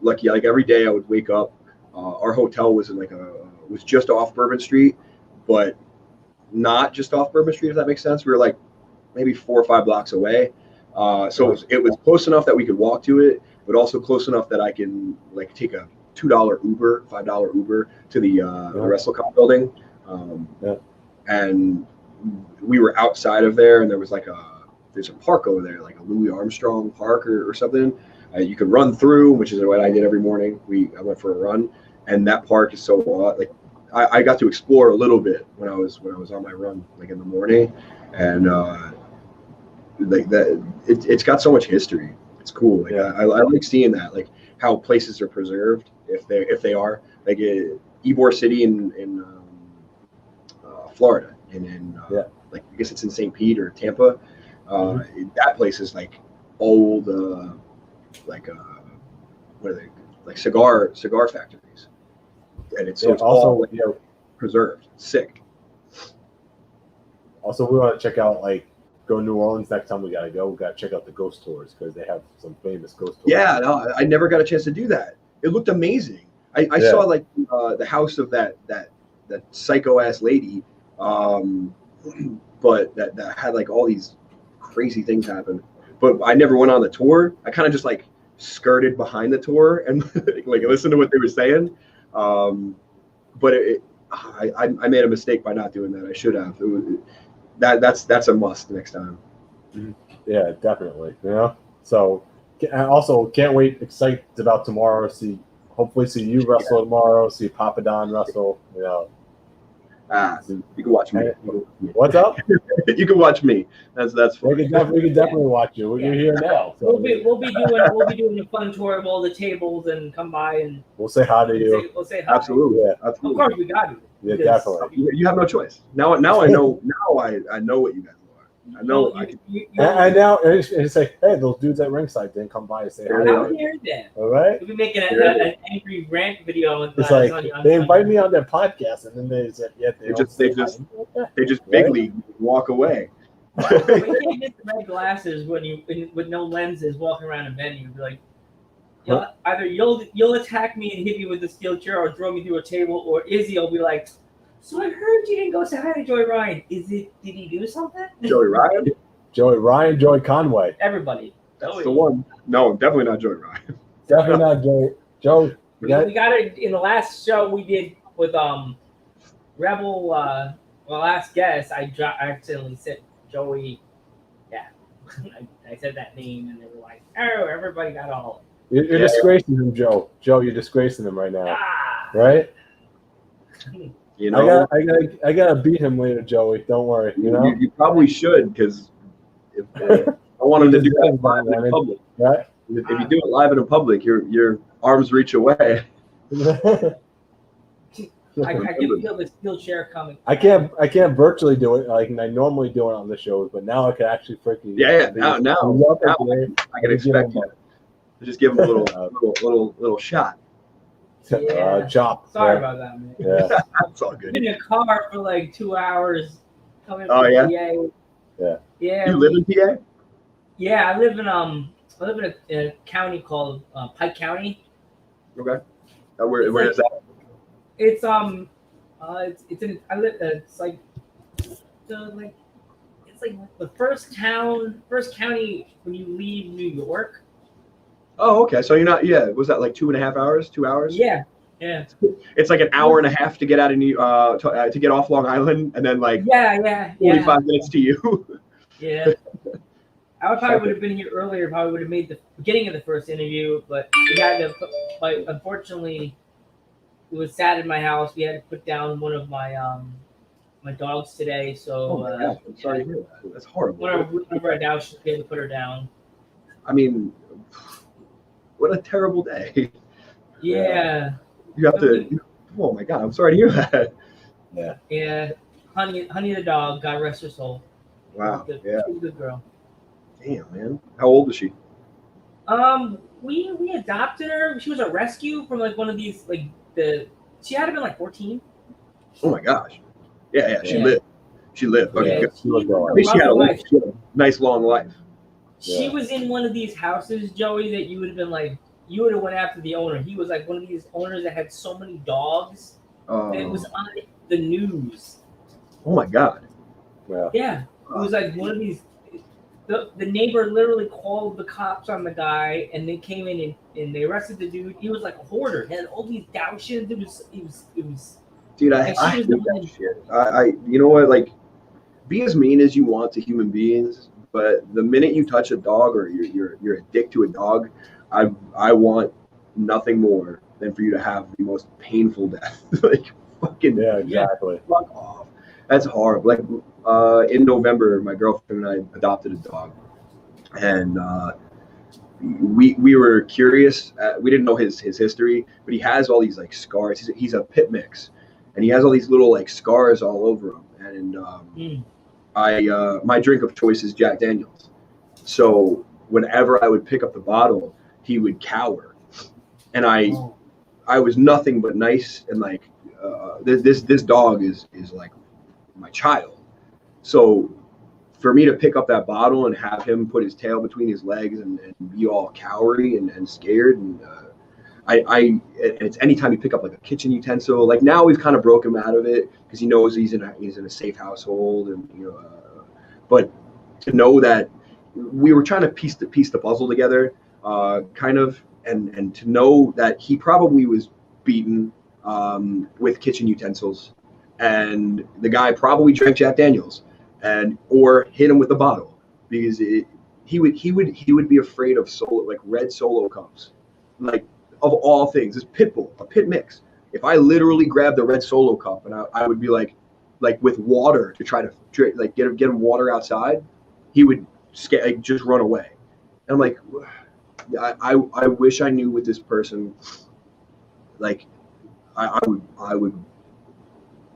lucky. Like every day I would wake up. Our hotel was in was just off Bourbon Street, but not just off Bourbon Street. If that makes sense. We were like maybe 4 or 5 blocks away. So it was close enough that we could walk to it, but also close enough that I can like take a $2 Uber, $5 Uber to the WrestleCon building. And we were outside of there, and there was there's a park over there, like a Louis Armstrong Park or something. You could run through, which is what I did every morning. I went for a run, and that park is so like I got to explore a little bit when I was on my run, like in the morning, and like that. It's got so much history. It's cool. Like I like seeing that, like how places are preserved if they are like Ybor City in Florida, and in like I guess it's in St. Pete or Tampa. That place is like old, what are they, like cigar factories, and it's also all like, preserved. Sick. Also, we want to check out go to New Orleans next time. We gotta go. We gotta check out the ghost tours because they have some famous ghost tours. Yeah, no, I never got a chance to do that. It looked amazing. I saw like the house of that psycho ass lady, but that had like all these crazy things happen. But I never went on the tour. I kind of just like skirted behind the tour and like listened to what they were saying. But I made a mistake by not doing that. I should have. That's a must next time. Yeah, definitely. So I also can't wait. Excited about tomorrow. Hopefully see you wrestle tomorrow. See Papa Don wrestle. You can watch me. What's up? You can watch me. That's fine. We can definitely watch you. You're here now. So We'll be doing a fun tour of all the tables and come by and we'll say hi to you. we'll say hi. Absolutely. Yeah. Of course we got to. Yeah, definitely. You have no choice. Now I know. Now I know what you guys are. I know. And now it's like, hey, those dudes at ringside didn't come by and say hi. I don't hear that. All right. We'll be making an angry rant video. It's like they invite me on their podcast, and then they said, "Yeah, they just big league walk away." You can't get the red glasses when with no lenses walking around a venue. Be like, either you'll attack me and hit me with the steel chair, or throw me through a table, or Izzy will be like, "So I heard you didn't go say hi to Joey Ryan. Did he do something?" Joey Ryan, Joey Conway. Everybody. That's the one. No, definitely not Joey Ryan. Definitely not Joe. We got it in the last show we did with Rebel. Last guest, I accidentally said Joey. Yeah, I said that name, and they were like, "Oh, everybody got all." You're disgracing him, Joe. Joe, you're disgracing him right now. Right? You know, I gotta beat him later, Joey. Don't worry. You probably should, because I want him to do that live in public. Right? If you do it live in public, your arms reach away. I can feel the steel chair coming. I can't virtually do it like I normally do it on the shows, but now I can actually freaking Now I can expect Just give him a little shot. Yeah. Chop. Sorry about that, man. Yeah. That's all good. Been in a car for like 2 hours coming Oh, from yeah? PA. Yeah. Yeah. You live in PA? Yeah, I live in a county called Pike County. Okay. Where is that? It's it's like it's like the first county when you leave New York. Oh, okay. So you're not. Yeah. Was that like 2.5 hours? 2 hours? Yeah. It's like an hour and a half to get out of to get off Long Island, and then like Yeah. 45 minutes to you. Yeah. I probably would have been here earlier. Probably would have made the beginning of the first interview, but we had to. But unfortunately, it was sad in my house. We had to put down one of my dogs today. So Oh my gosh, I'm sorry to hear that. That's horrible. one of our dogs, we had to put her down. I mean, what a terrible day. Yeah. You have to. Oh my god, I'm sorry to hear that. Yeah. Honey the dog, God rest her soul. Wow. She's Yeah. a good girl. Damn, man. How old is she? We adopted her. She was a rescue from like one of these she had to been like 14. Oh my gosh. Yeah. She Yeah. lived. She lived. Okay, Yeah, good. She was At least she had a nice long life. She was in one of these houses, Joey, that you would have been like, you would have went after the owner. He was like one of these owners that had so many dogs that it was on the news. Oh my god. Yeah. Yeah, it was like one of these. The neighbor literally called the cops on the guy, and they came in and they arrested the dude. He was like a hoarder. He had all these Dalmatians. It was. Dude, I hate that shit. You know what? Like, be as mean as you want to human beings, but the minute you touch a dog or you're a dick to a dog, I want nothing more than for you to have the most painful death. Like, fucking exactly. Fuck off. That's horrible. Like, in November, my girlfriend and I adopted a dog, and we were curious. We didn't know his history, but he has all these like scars. He's a pit mix, and he has all these little like scars all over him. And my drink of choice is Jack Daniels. So whenever I would pick up the bottle, he would cower, and I was nothing but nice and like this dog is like my child. So for me to pick up that bottle and have him put his tail between his legs and be all cowery and scared, and it's anytime you pick up like a kitchen utensil. Like now we've kind of broke him out of it because he knows he's in a safe household, and but to know that we were trying to piece the puzzle together, kind of, and to know that he probably was beaten with kitchen utensils, and the guy probably drank Jack Daniels or hit him with a bottle because he would be afraid of red Solo cups, like of all things. This pit bull, a pit mix. If I literally grabbed the red Solo cup and I would be like with water to try to like get him water outside, he would just run away. And I'm like, I wish I knew with this person, like I would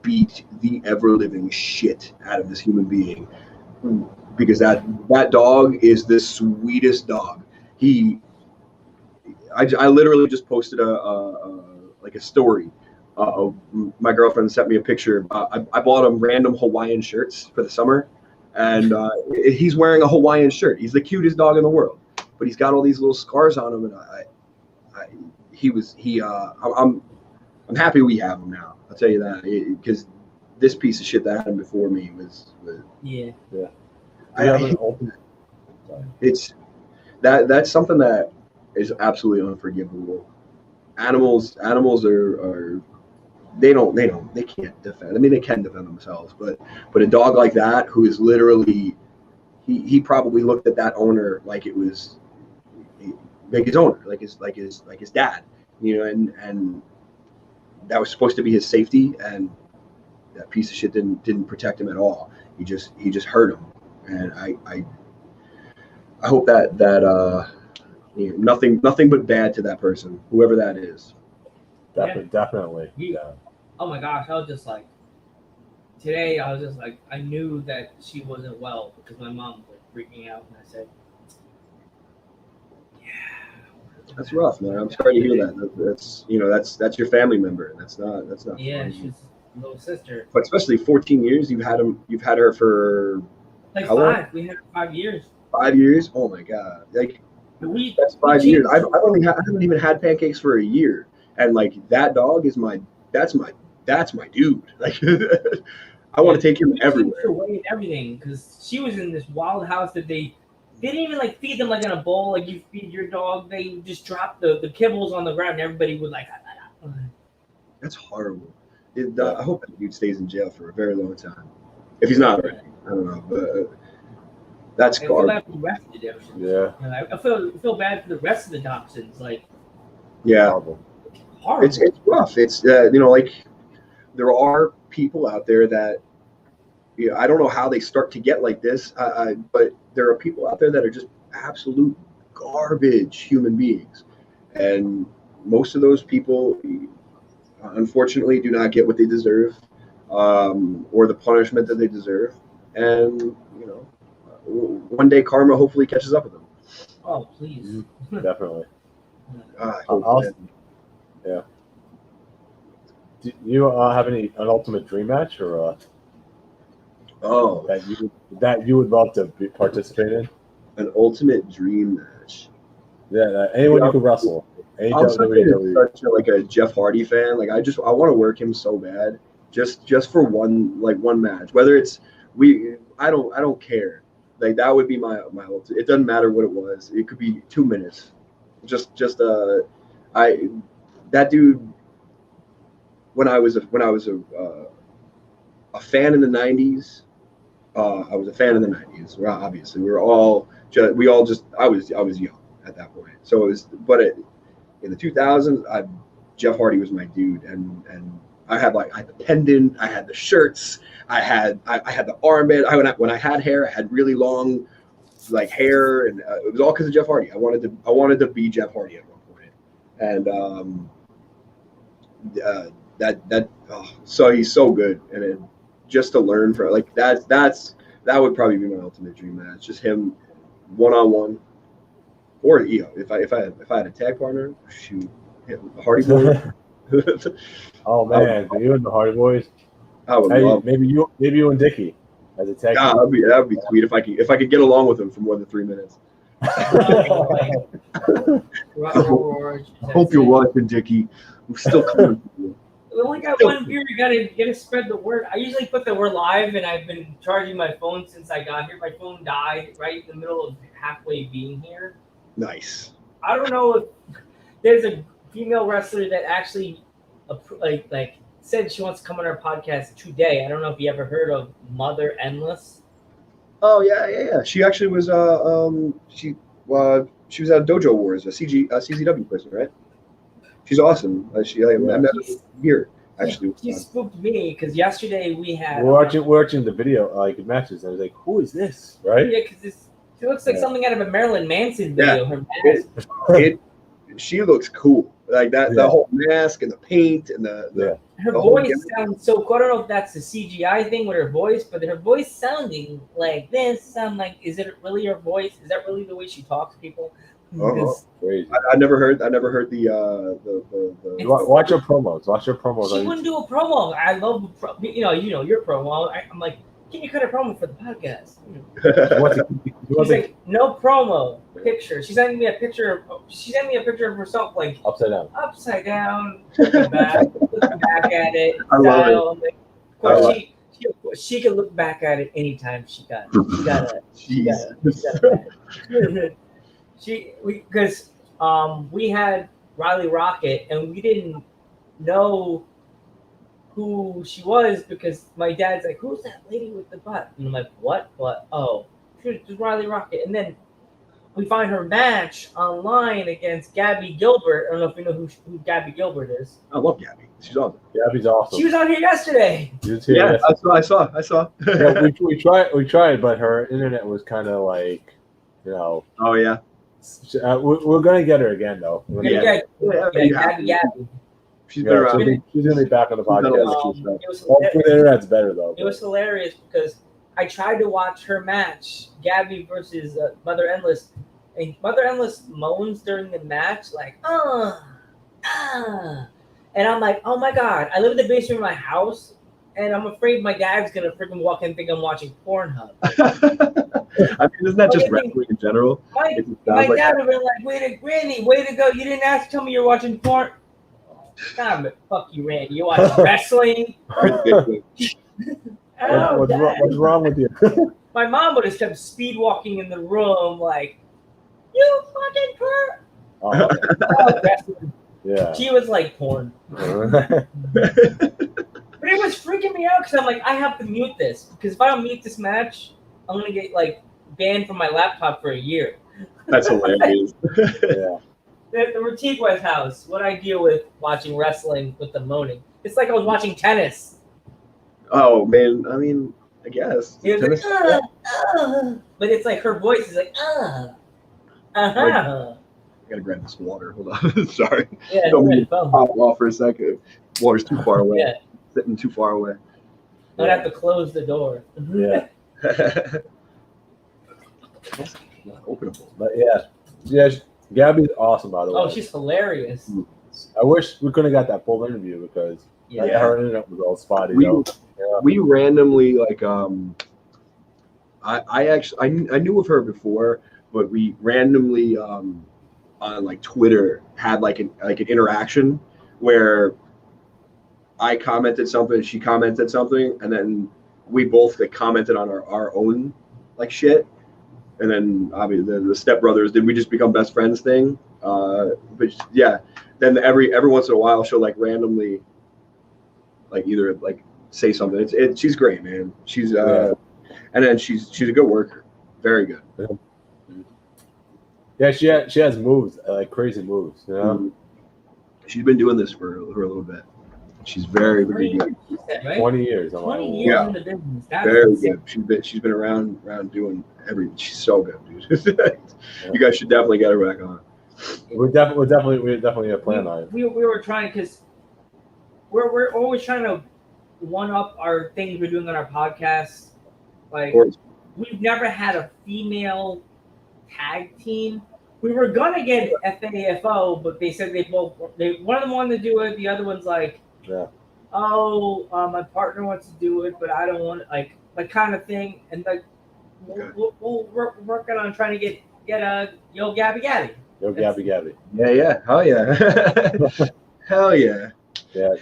beat the ever living shit out of this human being, because that dog is the sweetest dog. I literally just posted a story. My girlfriend sent me a picture. I bought him random Hawaiian shirts for the summer, and he's wearing a Hawaiian shirt. He's the cutest dog in the world, but he's got all these little scars on him, and I'm happy we have him now. I'll tell you that, because this piece of shit that happened before me was yeah. It's that's something that is absolutely unforgivable. Animals are they can't defend. I mean, they can defend themselves, but a dog like that, who is literally he probably looked at that owner like it was like his owner, like his dad, and that was supposed to be his safety, and that piece of shit didn't protect him at all. He just hurt him, and I hope that nothing but bad to that person, whoever that is. Definitely. Oh my gosh, I was just like, today I was just like, I knew that she wasn't well because my mom was freaking out, and I said, yeah, That's rough, man. I'm sorry to hear that. That's that's your family member. That's not Yeah, fun. she's a little sister. But especially 14 years, you've had her for Like how long? 5. We had her 5 years. 5 years. Oh my god, like that's We 5 years. changed. I haven't even had pancakes for a year, and like that dog is that's my dude. Like I want to take him We changed her everywhere. weight and everything because she was in this wild house that they didn't even like feed them like in a bowl like you feed your dog. They just dropped the kibbles on the ground and everybody would like. That's horrible. I hope that dude stays in jail for a very long time. If he's not already, I don't know, but that's I feel garbage. bad for the rest of the dachshunds. Yeah. You know, I feel bad for the rest of the dachshunds. Like Yeah, Horrible. horrible. it's rough. It's like there are people out there that I don't know how they start to get like this, but there are people out there that are just absolute garbage human beings, and most of those people, unfortunately, do not get what they deserve, or the punishment that they deserve, and one day karma hopefully catches up with them. Oh please. Definitely. I hope Also, that- yeah. Do you have an ultimate dream match or Oh, that you would love to participate in? an ultimate dream match. Yeah, anyone you could wrestle. Any I'm such WWE. a Jeff Hardy fan. Like I want to work him so bad, just for one match. Whether it's I don't care. Like that would be my ultimate. It doesn't matter what it was. It could be 2 minutes. That dude. When I was a fan in the '90s, I was a fan in the '90s. Well, obviously, I was young at that point. So it was, in the 2000s, Jeff Hardy was my dude, and I had the pendant, I had the shirts, I had the armband. When I had hair, I had really long hair, and it was all because of Jeff Hardy. I wanted to be Jeff Hardy at one point, and so he's so good, and just to learn from that would probably be my ultimate dream match. Just him one-on-one, or if I had a tag partner, shoot, Hardy Boy. Oh man, you and the Hardy Boys. I would Hey, love. maybe you and Dickie as a tag. Yeah, that'd be sweet if I could get along with him for more than 3 minutes. I hope you're watching, Dickie. We're still coming. We only got one viewer. You gotta spread the word. I usually put that we're live, and I've been charging my phone since I got here. My phone died right in the middle of halfway being here. Nice. I don't know if there's a female wrestler that actually said she wants to come on our podcast today. I don't know if you ever heard of Mother Endless. Oh yeah. She actually was she was at Dojo Wars, a CZW person, right? She's awesome. I met her here actually. She spooked me because yesterday we had. We're watching the video matches. I was like, who is this? Right? Yeah, because she looks like something out of a Marilyn Manson video. Her mask. She looks cool. Like that, the whole mask and the paint and her voice sounds so cool. I don't know if that's a CGI thing with her voice, but her voice sounding like this. I'm like, is it really her voice? Is that really the way she talks to people? Crazy. I never heard the Watch your promos. She wouldn't do a promo. I love your promo. I'm like, can you cut a promo for the podcast? She's like, no promo picture. She sent me a picture of herself like upside down, looking back at it. I love it. Of course, she can look back at it anytime she got it. Because we had Riley Rocket and we didn't know who she was because my dad's like, who's that lady with the butt? And I'm like, what? But she's Riley Rocket. And then we find her match online against Gabby Gilbert. I don't know if you know who Gabby Gilbert is. I love Gabby. She's awesome. Gabby's awesome. She was on here yesterday. Yeah, I saw. Yeah, we tried, but her internet was kind of like, Oh yeah. We're gonna get her again though. Gabby. She's been around. She's gonna be back on the podcast. The internet's better though. It was hilarious because I tried to watch her match, Gabby versus Mother Endless, and Mother Endless moans during the match, like, and I'm like, oh my god, I live in the basement of my house, and I'm afraid my dad's gonna freaking walk in and think I'm watching Pornhub. I mean, isn't that just wrestling in general? My It just sounds like dad would have been like, way to Granny, way to go. You didn't ask to tell me you're watching porn. God, but fuck you, Randy. You watch wrestling? ridiculous. What's wrong with you? My mom would have kept speed walking in the room like, you fucking perv. Oh, wrestling. Yeah. She was like porn. But it was freaking me out because I'm like, I have to mute this. Because if I don't mute this match, I'm going to get like banned from my laptop for a year. That's hilarious. Yeah. The Rotiguez house, what I deal with watching wrestling with the moaning. It's like I was watching tennis. Oh man, I mean, I guess. It was like, but it's like her voice is like, I gotta grab this water. Hold on. Sorry. Yeah, Don't it's mean to phone. pop off for a second. Water's too far away. Yeah. Sitting too far away. I'd have to close the door. Yeah. Not openable. But yeah, Gabby's awesome, by the way. Oh, she's hilarious. I wish we could have got that full interview because her internet was all spotty. We randomly like I knew of her before, but we randomly on like Twitter had like an interaction where I commented something, she commented something, and then we both like commented on our own like shit. And then obviously the stepbrothers, did we just become best friends thing? But yeah, then every once in a while she'll like randomly like either like say something. She's great, man. She's and then she's a good worker, very good. Yeah, she has moves, like crazy moves. You know, she's been doing this for a little bit. She's very good. 20 years. 20 years in the business. That's very insane. good. She's been around doing everything. She's so good, dude. You guys should definitely get her back on. We definitely have a plan on it. We were trying because we're always trying to one up our things we're doing on our podcast. Like we've never had a female tag team. We were gonna get FAFO, but they said one of them wanted to do it. The other one's like, my partner wants to do it, but I don't want it, like kind of thing. And like we're working on trying to get a Yo Gabby Gabby. Yo Gabby Gabby. Yeah. Hell yeah. Hell yeah. Yeah.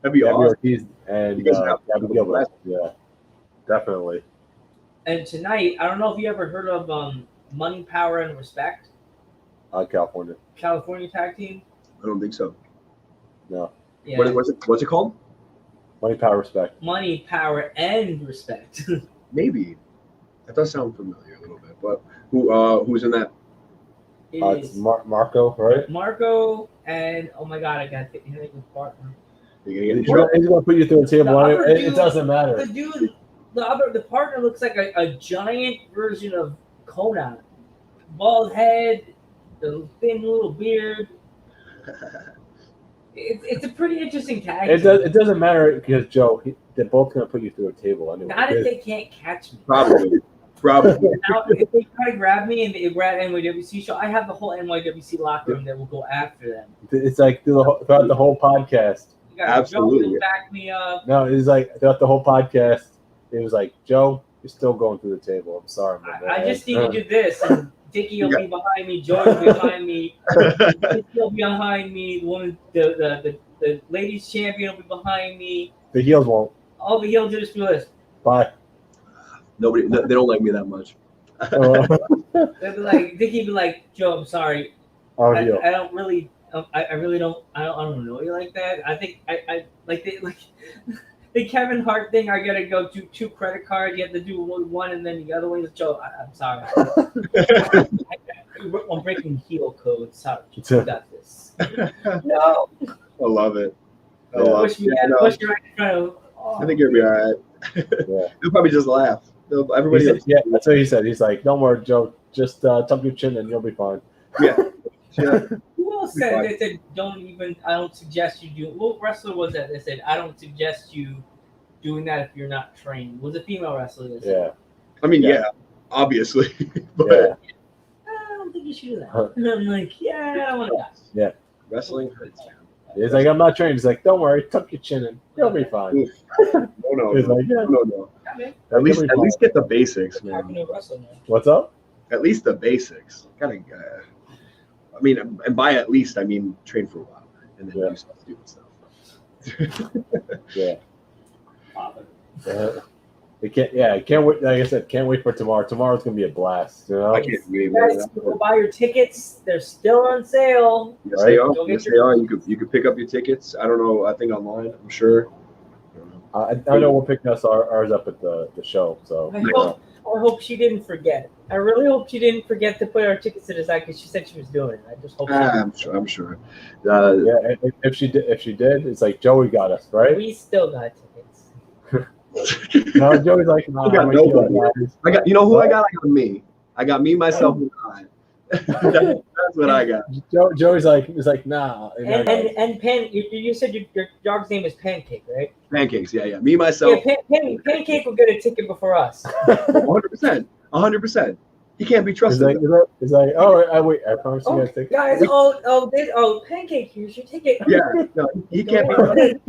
That'd be awesome. Ortiz and Gabby Gilbert. Yeah. Definitely. And tonight, I don't know if you ever heard of Money, Power, and Respect. California tag team. I don't think so. No. Yeah. What's it called? Money, Power, Respect. Money, Power, and Respect. Maybe. That does sound familiar a little bit. But who's in that? It's Marco, right? Marco and oh my god, I got to think of partner. He's gonna put you through a table. It doesn't matter. The partner looks like a giant version of Conan. Bald head, the thin little beard. It's a pretty interesting tag. It doesn't matter because Joe, they're both gonna put you through a table anyway. Not if they can't catch me. Probably. Now, if they try to grab me and they grab NYWC show, I have the whole NYWC locker room that will go after them. It's like throughout the whole podcast. You got Absolutely. Joe to back me up. No, it's like throughout the whole podcast. It was like, Joe, you're still going through the table. I'm sorry, man. I just need to do this. And Dickie will be behind me. George will be behind me. Dickie will be behind me. The woman, the ladies champion will be behind me. The heels won't. All the heels just do this. Bye. Nobody. They don't like me that much. They'll be like, Dickie be like, Joe, I'm sorry. I don't really. I really don't. I don't know you like that. I think I like the Kevin Hart thing. I gotta go do 2 credit cards. You have to do one and then the other one is Joe. I'm sorry. I'm breaking heel code. Sorry, you got this. No. I love it. Push me right in front of. I think you'll be all right. Yeah. They'll probably just laugh. Everybody. That's what he said. He's like, don't worry, Joe. Just tuck your chin and you'll be fine. Yeah. Who else said? They said, I don't suggest you do. What wrestler was that? They said, I don't suggest you doing that if you're not trained. Was a female wrestler. Yeah. I mean, yeah, obviously. But think you should do that. And I'm like, yeah, I want to Yeah. Wrestling hurts, man. He's like, I'm not trained. He's like, don't worry, tuck your chin in. You'll be fine. Oof. No, He's like, yeah. no. Yeah, man. At least get the basics, How can man. you wrestle, man? What's up? At least the basics. Kind of. I mean, and by at least, I mean train for a while and then do some stupid stuff. Yeah. I can't wait. Like I said, can't wait for tomorrow. Tomorrow's gonna be a blast. You know? I can't wait. Guys, go buy your tickets. They're still on sale. Yes, they are. Go get Yes, your- they are. You could pick up your tickets. I don't know. I think online. I'm sure. I know we're picking ours up at the show. So I hope she didn't forget. I really hope she didn't forget to put our tickets to the side because she said she was doing it. I just hope. I'm sure. yeah, if she did, it's like Joey got us right. We still got tickets. No, Joey's like, nah, I got I'm nobody. like, guys. I got. You know who I got? I got me. I got me, myself, and I. That's what I got. Joey's like, he's like, nah. And Pan, you said your dog's name is Pancake, right? Pancakes. Yeah. Me, myself. Yeah, Pancake will get a ticket before us. 100%. 100%. He can't be trusted. It's like, oh, wait, I promise you guys tickets. Guys, Pancake, here's your ticket. Yeah, no, he can't be trusted.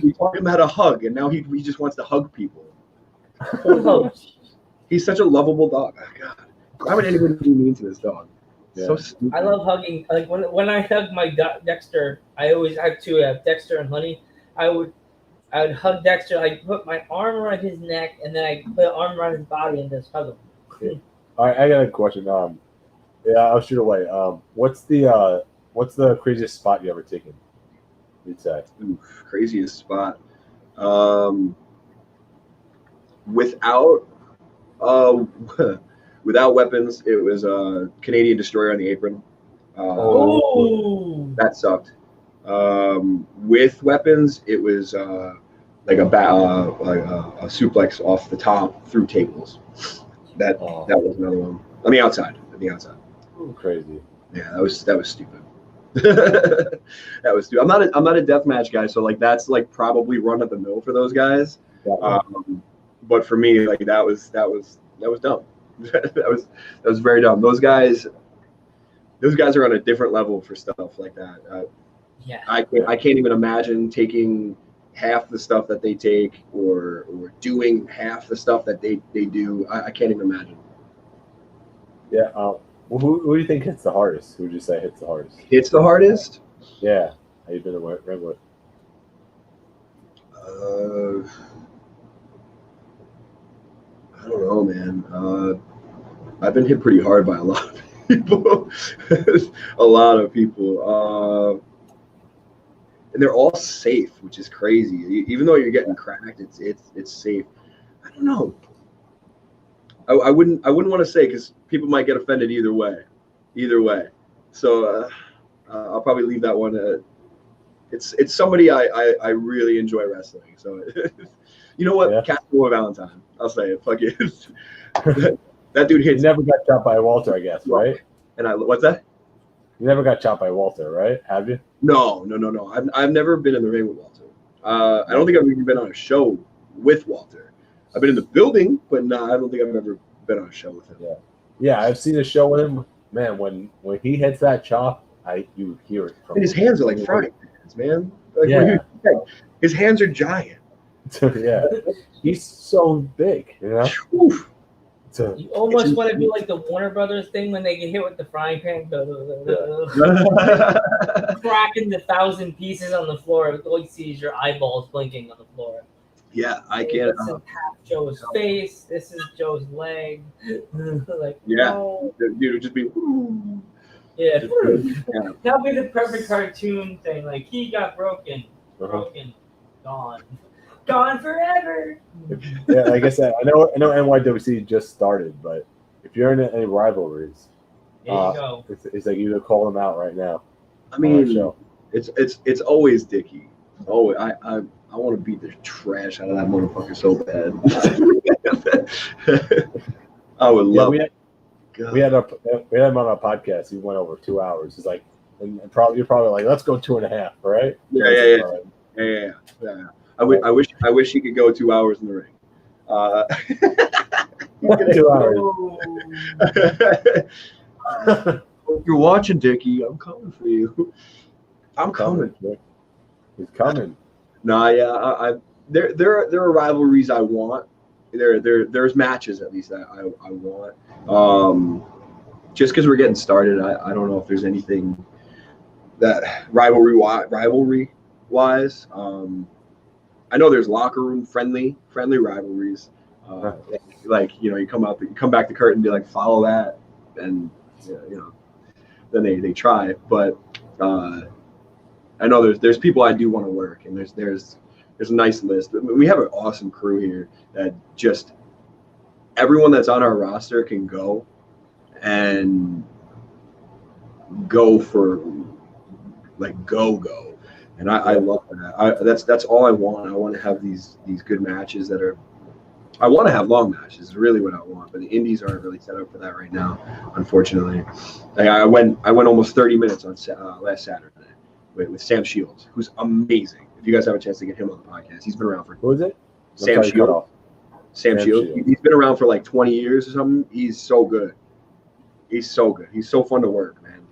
We taught him how to hug, and now he just wants to hug people. He's such a lovable dog. Oh, God. Why would anybody be mean to this dog? Yeah. So stupid. I love hugging. Like when I hug my Dexter, I always have two, Dexter and Honey. I would hug Dexter. I put my arm around his neck, and then I put an arm around his body and just hug him. Yeah. All right, I got a question. I'll shoot away. What's the craziest spot you ever taken? You'd say. Oof, craziest spot. Without without weapons, it was a Canadian destroyer on the apron. That sucked. With weapons, it was like a suplex off the top through tables. That was another one on the outside. Ooh, crazy. Yeah, that was stupid. That was stupid. I'm not a deathmatch guy, so like that's like probably run of the mill for those guys. But for me, like that was dumb. that was very dumb. Those guys are on a different level for stuff like that. Yeah. I can't even imagine taking half the stuff that they take or doing half the stuff that they do. I can't even imagine. Yeah. Who do you think hits the hardest? Who would you say hits the hardest? It's the hardest. Yeah. How you been in the ring with? I don't know, man. I've been hit pretty hard by a lot of people. A lot of people. And they're all safe, which is crazy. Even though you're getting cracked, it's safe. I don't know. I wouldn't want to say because people might get offended either way. So I'll probably leave that one. It's somebody I really enjoy wrestling. So you know what? Yeah. Castle Valentine. I'll say it. Fuck it. That dude hits. You never got chopped by Walter, I guess, right? And what's that? You never got chopped by Walter, right? Have you? No. I've never been in the ring with Walter. I don't think I've even been on a show with Walter. I've been in the building, but no, I don't think I've ever been on a show with him. Yeah, I've seen a show with him. Man, when he hits that chop, you hear it from And his hands are like frying pans, man. Like, Yeah. His hands are giant. Yeah, he's so big, you know. Oof. You almost want to do like the Warner Brothers thing when they get hit with the frying pan, cracking the 1,000 pieces on the floor. All you see is your eyeballs blinking on the floor. Yeah, I can't. This is half Joe's face. This is Joe's leg. Like, Yeah. no. Dude, would just be. Yeah. Yeah. That'll be the perfect cartoon thing. Like, he got broken, gone forever. Yeah, like I said, I know NYWC just started, but if you're in any rivalries, There you go. it's like you call them out right now. I mean, it's always Dickie. Oh, I want to beat the trash out of that motherfucker so bad. I would love. We had him on our podcast. He went over 2 hours. He's like, and you're probably like, let's go 2.5, right? Yeah. I wish he could go 2 hours in the ring. 2 hours. If you're watching, Dickie, I'm coming for you. I'm coming. He's coming. Nah, yeah, there are rivalries I want. There's matches at least that I want. Just because we're getting started, I don't know if there's anything that rivalry wise. I know there's locker room friendly rivalries. Like you come back the curtain and be like, follow that, and then they try. But I know there's people I do want to work, and there's a nice list. We have an awesome crew here that just everyone that's on our roster can go and go for like go. And I love that. That's all I want. I want to have these good matches that are. I want to have long matches. Is really what I want, but the indies aren't really set up for that right now, unfortunately. Like I went almost 30 minutes on last Saturday with Sam Shields, who's amazing. If you guys have a chance to get him on the podcast, he's been around for. Who is it? Sam Shields. Sam Shields. He's been around for like 20 years or something. He's so good. He's so good. He's so fun to work, man.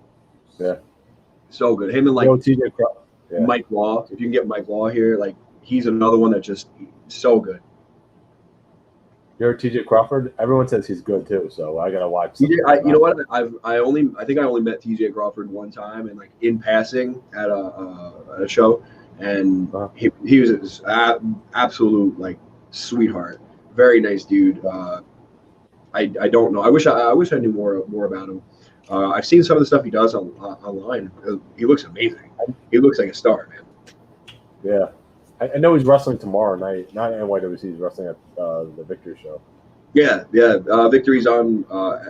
Yeah. So good. Him and like TJ Mike Law. If you can get Mike Law here, like he's another one that just so good. You heard TJ Crawford? Everyone says he's good too, so I gotta watch. You know what? I think I only met TJ Crawford one time, and like in passing at a show, and he was an absolute like sweetheart, very nice dude. I don't know. I wish I knew more about him. I've seen some of the stuff he does online. He looks amazing. He looks like a star, man. Yeah. I know he's wrestling tomorrow night. Not in NYWC. He's wrestling at the Victory show. Yeah. Victory's on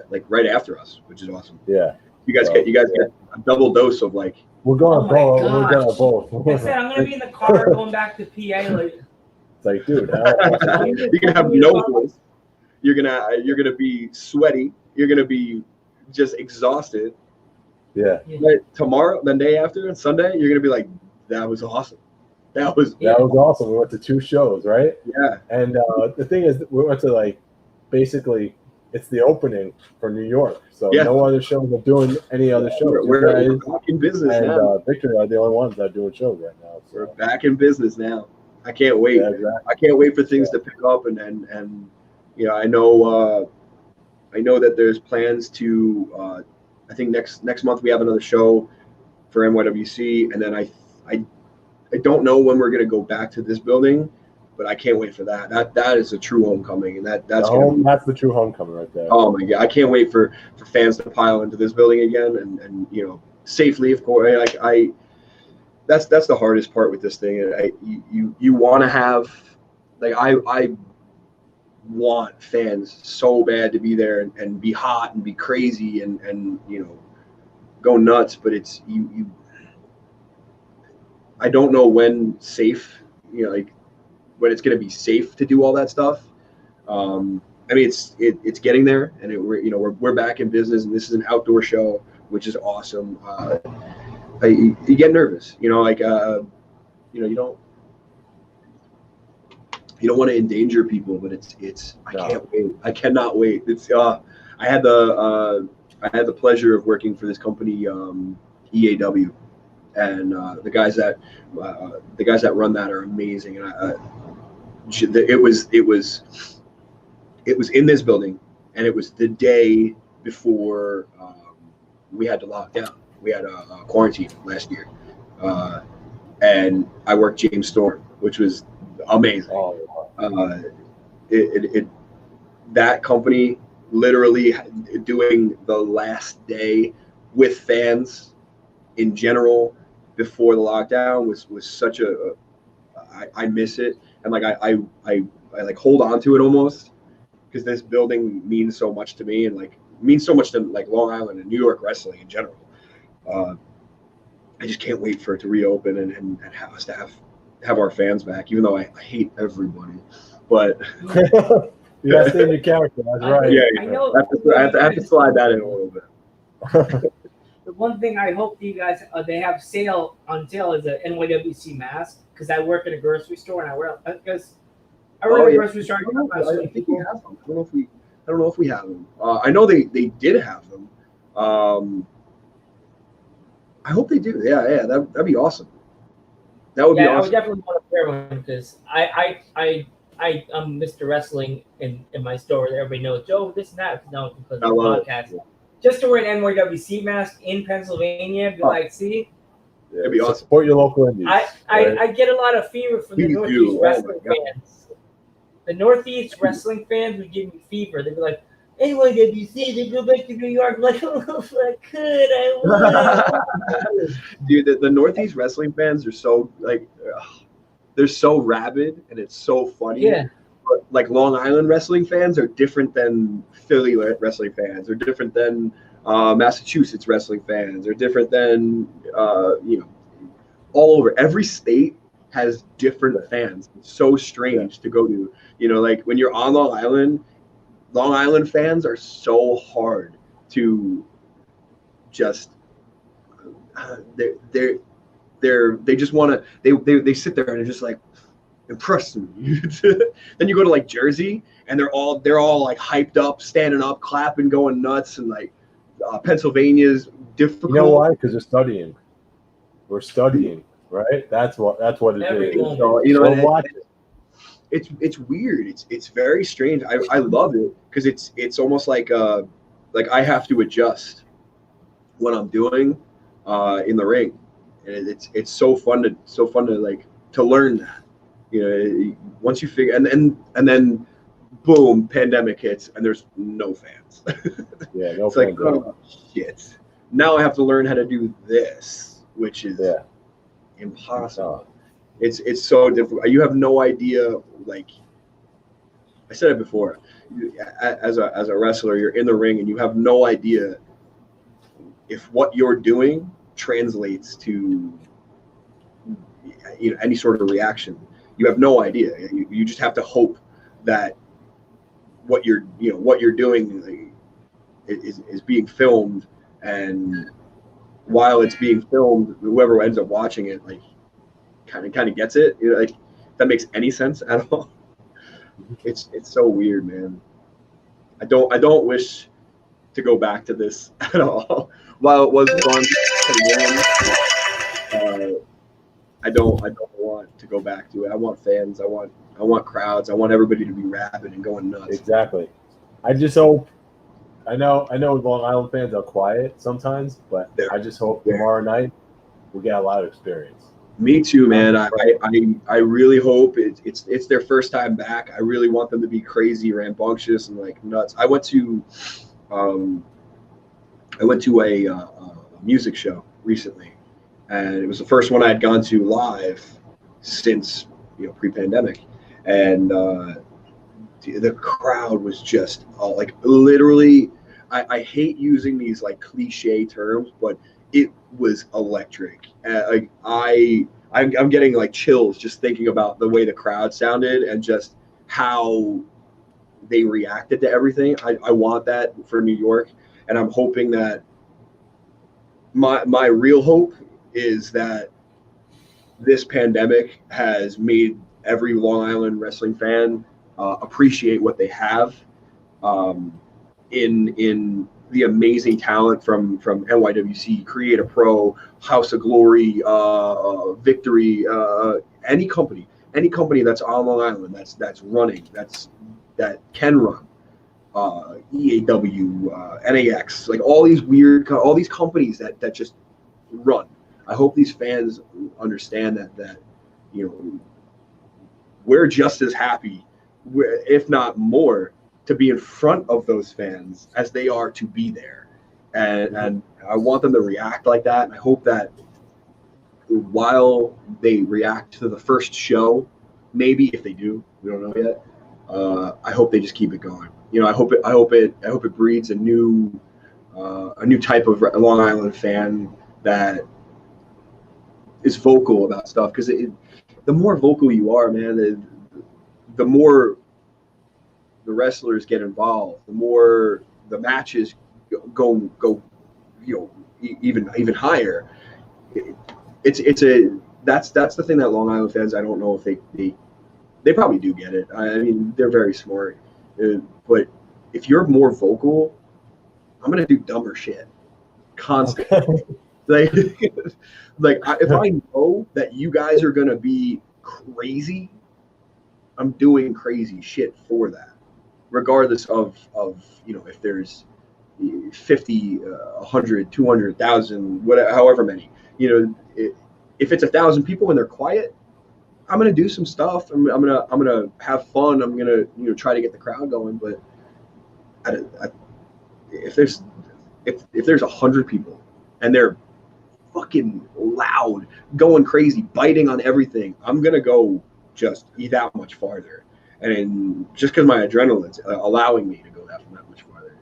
like right after us, which is awesome. Yeah. You guys get a double dose of like. We're going to both. We're going to both. I said I'm gonna be in the car going back to PA. Like, it's like, dude, you're gonna have no voice. You're gonna be sweaty. You're gonna be just exhausted. Yeah. But tomorrow, the day after, and Sunday, you're gonna be like, that was awesome. That was awesome. We went to 2 shows, right? Yeah. And the thing is, we went to like basically it's the opening for New York, so no other shows are doing any other shows. We're back in business and, now. Victory are the only ones that are doing shows right now. So. We're back in business now. I can't wait. Yeah, exactly. I can't wait for things to pick up, and I know that there's plans to. I think next month we have another show for NYWC, and then I don't know when we're gonna go back to this building, but I can't wait for that. That is a true homecoming, and that's the true homecoming right there. Oh my god, I can't wait for fans to pile into this building again, and safely, of course. Like that's the hardest part with this thing. You want to have like I want fans so bad to be there and be hot and be crazy and go nuts, but it's you. I don't know when safe, like when it's going to be safe to do all that stuff. I mean, it's getting there, and we're back in business, and this is an outdoor show, which is awesome. You get nervous, you don't want to endanger people, but I can't wait. I cannot wait. I had the pleasure of working for this company, EAW. And the guys that run that are amazing. And it was in this building, and it was the day before we had to lock down. We had a quarantine last year, and I worked James Storm, which was amazing. That company literally doing the last day with fans in general before the lockdown was such I miss it, and like I like hold on to it almost, because this building means so much to me, and like means so much to like Long Island and New York wrestling in general. I just can't wait for it to reopen and have us to have our fans back, even though I hate everybody, but you gotta stay in your character. That's right. Yeah. I know. I have to slide that in a little bit. The one thing I hope you guys they have on sale is a NYWC mask, because I work in a grocery store and I wear because I work in a grocery store. I think we have them. I don't know if we have them. I know they did have them. I hope they do. Yeah, that'd be awesome. That would be Yeah, I would awesome. definitely want to wear one because I'm Mr. Wrestling in my store. Everybody knows Joe this and that. No, because I of the love it. podcast. Just to wear an NYWC mask in Pennsylvania, be like, see, Yeah, It'd be awesome. support your local indies. I get a lot of fever from the Please Northeast do. Oh my wrestling God. fans. The Northeast wrestling fans would give me fever. They'd be like, NYWC, they go back to New York. I'm like, oh, if I could, I would. Dude, the Northeast wrestling fans are so they're so rabid and it's so funny. Yeah. But like Long Island wrestling fans are different than Philly wrestling fans. They're different than Massachusetts wrestling fans. They're different than all over. Every state has different fans. It's so strange to go to. Like when you're on Long Island fans are so hard to just they just want to they sit there and they're just like impress me. Then you go to like Jersey and they're all like hyped up, standing up, clapping, going nuts, and like Pennsylvania's difficult. You know why? Because they're studying. We're studying, right? That's what it Every is. moment. So, So watch it. It's weird. It's very strange. I love it because it's almost like I have to adjust what I'm doing in the ring, and it's so fun to like to learn that. Once you figure and then boom, pandemic hits and there's no fans. Yeah, no It's like, pandemic. oh shit. Now I have to learn how to do this, which is impossible. It's so difficult. You have no idea. Like I said it before, as a wrestler, you're in the ring and you have no idea if what you're doing translates to any sort of reaction. You have no idea. You just have to hope that what you're doing is being filmed, and while it's being filmed, whoever ends up watching it like kind of gets it. Like if that makes any sense at all. It's so weird, man. I don't wish to go back to this at all. While it was fun to win, I don't want to go back to it. I want fans. I want crowds. I want everybody to be rabid and going nuts. Exactly. I just hope. I know Long Island fans are quiet sometimes, but I just hope tomorrow night we'll get a lot of experience. Me too, man. I really hope it's their first time back. I really want them to be crazy, rambunctious, and like nuts. I went to a music show recently, and it was the first one I had gone to live since pre-pandemic, and the crowd was just like literally. I hate using these like cliche terms, but it was electric. Like I'm getting like chills just thinking about the way the crowd sounded and just how they reacted to everything. I want that for New York, and I'm hoping that my real hope is that this pandemic has made every Long Island wrestling fan appreciate what they have in the amazing talent from NYWC, Create a Pro, House of Glory, Victory, any company that's on Long Island that's running, that can run, EAW, NAX, like all these companies that just run. I hope these fans understand that we're just as happy, if not more, to be in front of those fans as they are to be there. And I want them to react like that. And I hope that while they react to the first show, maybe if they do, we don't know yet. I hope they just keep it going. I hope it breeds a new type of Long Island fan that is vocal about stuff. Because the more vocal you are, man, the more the wrestlers get involved, the more the matches go even higher. That's the thing that Long Island fans, I don't know if they probably do get it. I mean, they're very smart, but if you're more vocal, I'm gonna do dumber shit. constant. Okay. Like, if I know that you guys are gonna be crazy, I'm doing crazy shit for that, regardless of if there's 50, 100, 200,000, whatever, however many. If it's 1,000 people and they're quiet, I'm gonna do some stuff. I'm gonna have fun. I'm gonna try to get the crowd going. But if there's 100 people and they're fucking loud, going crazy, biting on everything, I'm gonna go just that much farther. And just because my adrenaline's allowing me to go that much farther.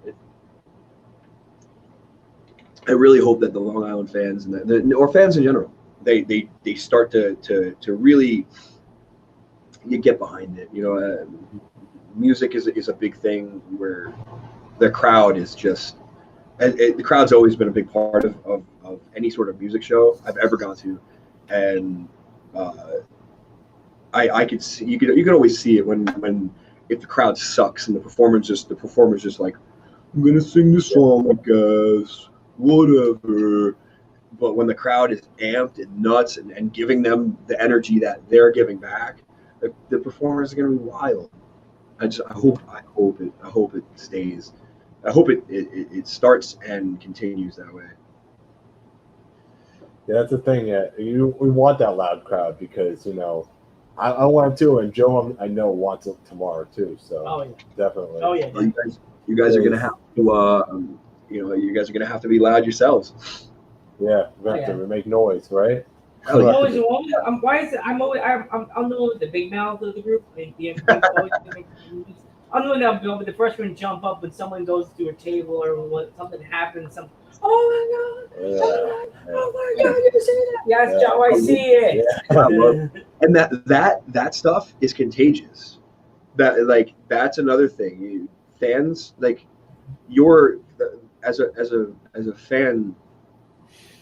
I really hope that the Long Island fans and or fans in general, they start to really you get behind it. Music is a big thing where the crowd is just. The crowd's always been a big part of any sort of music show I've ever gone to, and I could see you could always see it when if the crowd sucks and the performer's just like, I'm gonna sing this song, I guess, whatever. But when the crowd is amped and nuts and giving them the energy that they're giving back, the performers are gonna be wild. I hope it stays. I hope it starts and continues that way. Yeah, that's the thing. Yeah, we want that loud crowd because I want it too, and Joe I know wants it tomorrow too. So definitely. Oh yeah. You guys are gonna have to you guys are gonna have to be loud yourselves. Yeah, we have to make noise, right? Hell yeah. Always the one. I'm the one with the big mouth of the group. I'm the one that'll go with the first one, jump up when someone goes to a table or when something happens. Oh my god! Yeah. Oh my god! You see that? Yes, Joe, I see it. Yeah. And that stuff is contagious. That's another thing. Fans you're as a fan,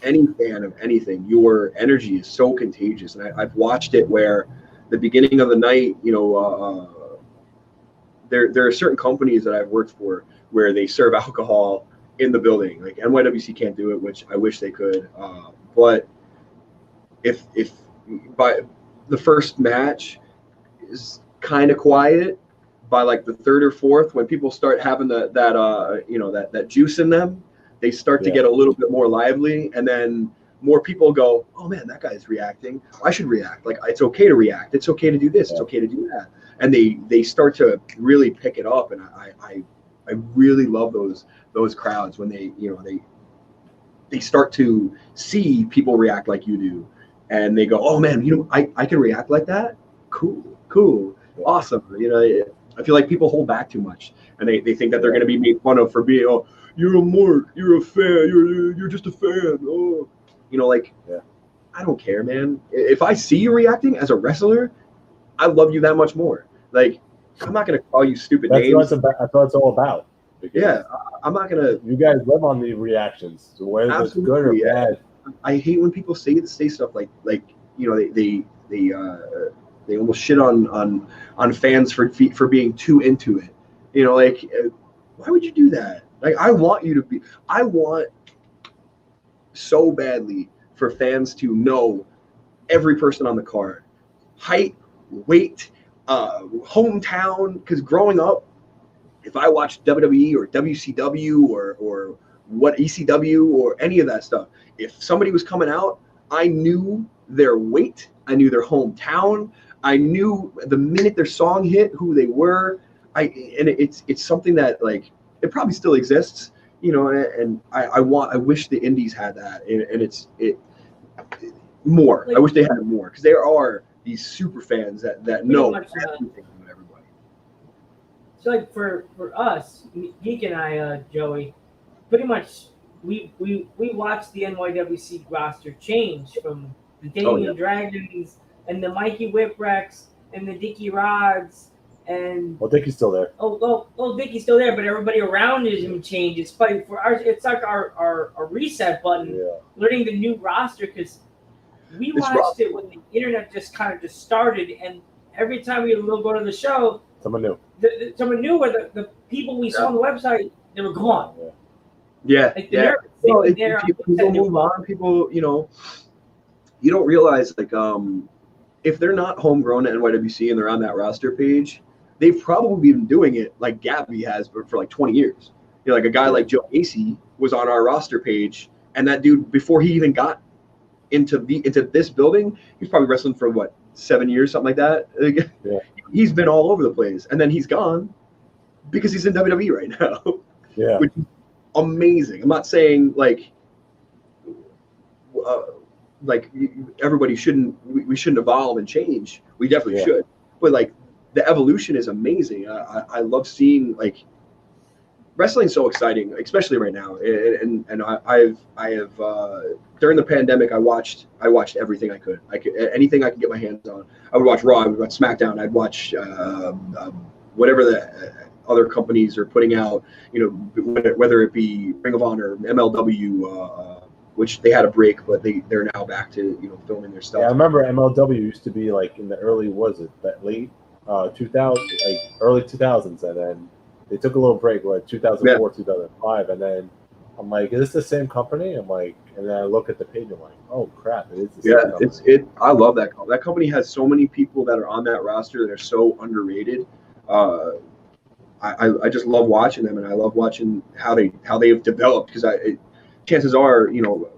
any fan of anything, your energy is so contagious. And I've watched it where the beginning of the night, there are certain companies that I've worked for where they serve alcohol in the building. Like NYWC can't do it, which I wish they could. But if by the first match is kind of quiet, by like the third or fourth, when people start having that juice in them, they start to get a little bit more lively, and then more people go, oh man, that guy's reacting. I should react. Like, it's okay to react. It's okay to do this. It's okay to do that. And they start to really pick it up. And I really love those crowds when they start to see people react like you do, and they go, oh man, I can react like that. Cool, awesome. I feel like people hold back too much, and they think that they're going to be made fun of for being, oh, you're a mark, you're a fan, you're just a fan. Oh, I don't care, man. If I see you reacting as a wrestler, I love you that much more. Like, I'm not going to call you stupid names. That's what it's all about. Yeah, I'm not going to. You guys live on the reactions, so whether it's good or bad. I hate when people say stuff like they almost shit on fans for being too into it. Why would you do that? Like, I want so badly for fans to know every person on the card, height, weight, hometown. Because growing up, if I watched WWE or WCW or what ECW or any of that stuff, if somebody was coming out, I knew their weight, I knew their hometown, I knew the minute their song hit who they were. It's something that, like, it probably still exists, and I wish the indies had that, and it's more. I wish they had it more, because there are these super fans that know everything about everybody. So, like, for us, Geek and I, Joey, pretty much we watched the NYWC roster change from the Damien Dragons and the Mikey Whipwrecks and the Dickie Rods. And Dickie's still there. Dickie's still there, but everybody around him changes. But for ours, it's like our reset button, learning the new roster, because we watched it when the internet just started, and every time we would go to the show, someone new. Someone new, where the people we saw on the website, they were gone. Yeah, Like the yeah. nervous. They Well, were there on people move on. People, you don't realize like if they're not homegrown at NYWC and they're on that roster page, they've probably been doing it like Gabby has for like 20 years. Like a guy like Joe Gacy was on our roster page, and that dude before he even got into this building, he's probably wrestling for what 7 years, something like that. Yeah. He's been all over the place, and then he's gone because he's in WWE right now. Yeah. Which is amazing. I'm not saying like everybody we shouldn't evolve and change. We definitely should, but like the evolution is amazing. I love seeing like wrestling's so exciting, especially right now. And I have during the pandemic I watched everything I could anything I could get my hands on. I would watch Raw, I would watch SmackDown, I'd watch whatever the other companies are putting out, whether it be Ring of Honor, MLW, which they had a break, but they're now back to filming their stuff. Yeah, I remember MLW used to be like in the early that late 2000, like early 2000s, and then they took a little break, like 2004, 2005, and then I'm like, is this the same company? I'm like, and then I look at the page, I'm like, oh crap, it is the same company. I love that company. That company has so many people that are on that roster that are so underrated. I just love watching them, and I love watching how they've developed, because chances are, the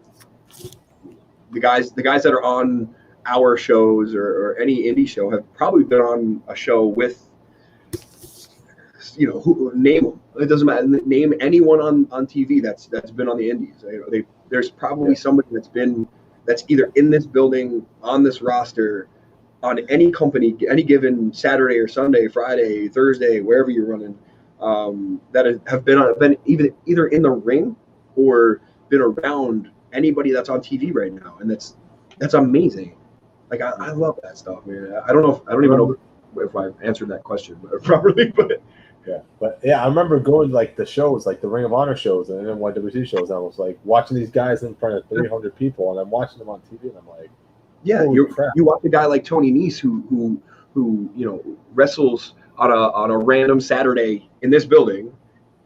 guys that are on our shows or any indie show have probably been on a show with, who name them. It doesn't matter. Name anyone on TV that's been on the indies. There's probably somebody that's either in this building, on this roster, on any company, any given Saturday or Sunday, Friday, Thursday, wherever you're running, that have been either in the ring or been around anybody that's on TV right now, and that's amazing. Like I love that stuff, man. I don't even know if I answered that question properly, but I remember going to like the shows, like the Ring of Honor shows and NYWC shows. And I was like watching these guys in front of 300 people, and I'm watching them on TV, and I'm like, you watch a guy like Tony Nese who wrestles on a random Saturday in this building,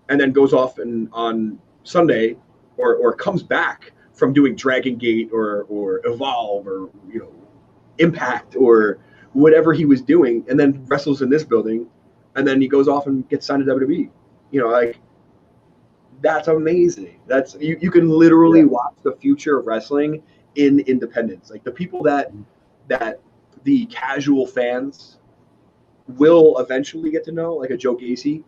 and then goes off on Sunday or comes back from doing Dragon Gate or Evolve or Impact or whatever he was doing, and then wrestles in this building, and then he goes off and gets signed to WWE. Like that's amazing. That's you can literally watch the future of wrestling in independence. Like the people that the casual fans will eventually get to know, like a Joe Gacy,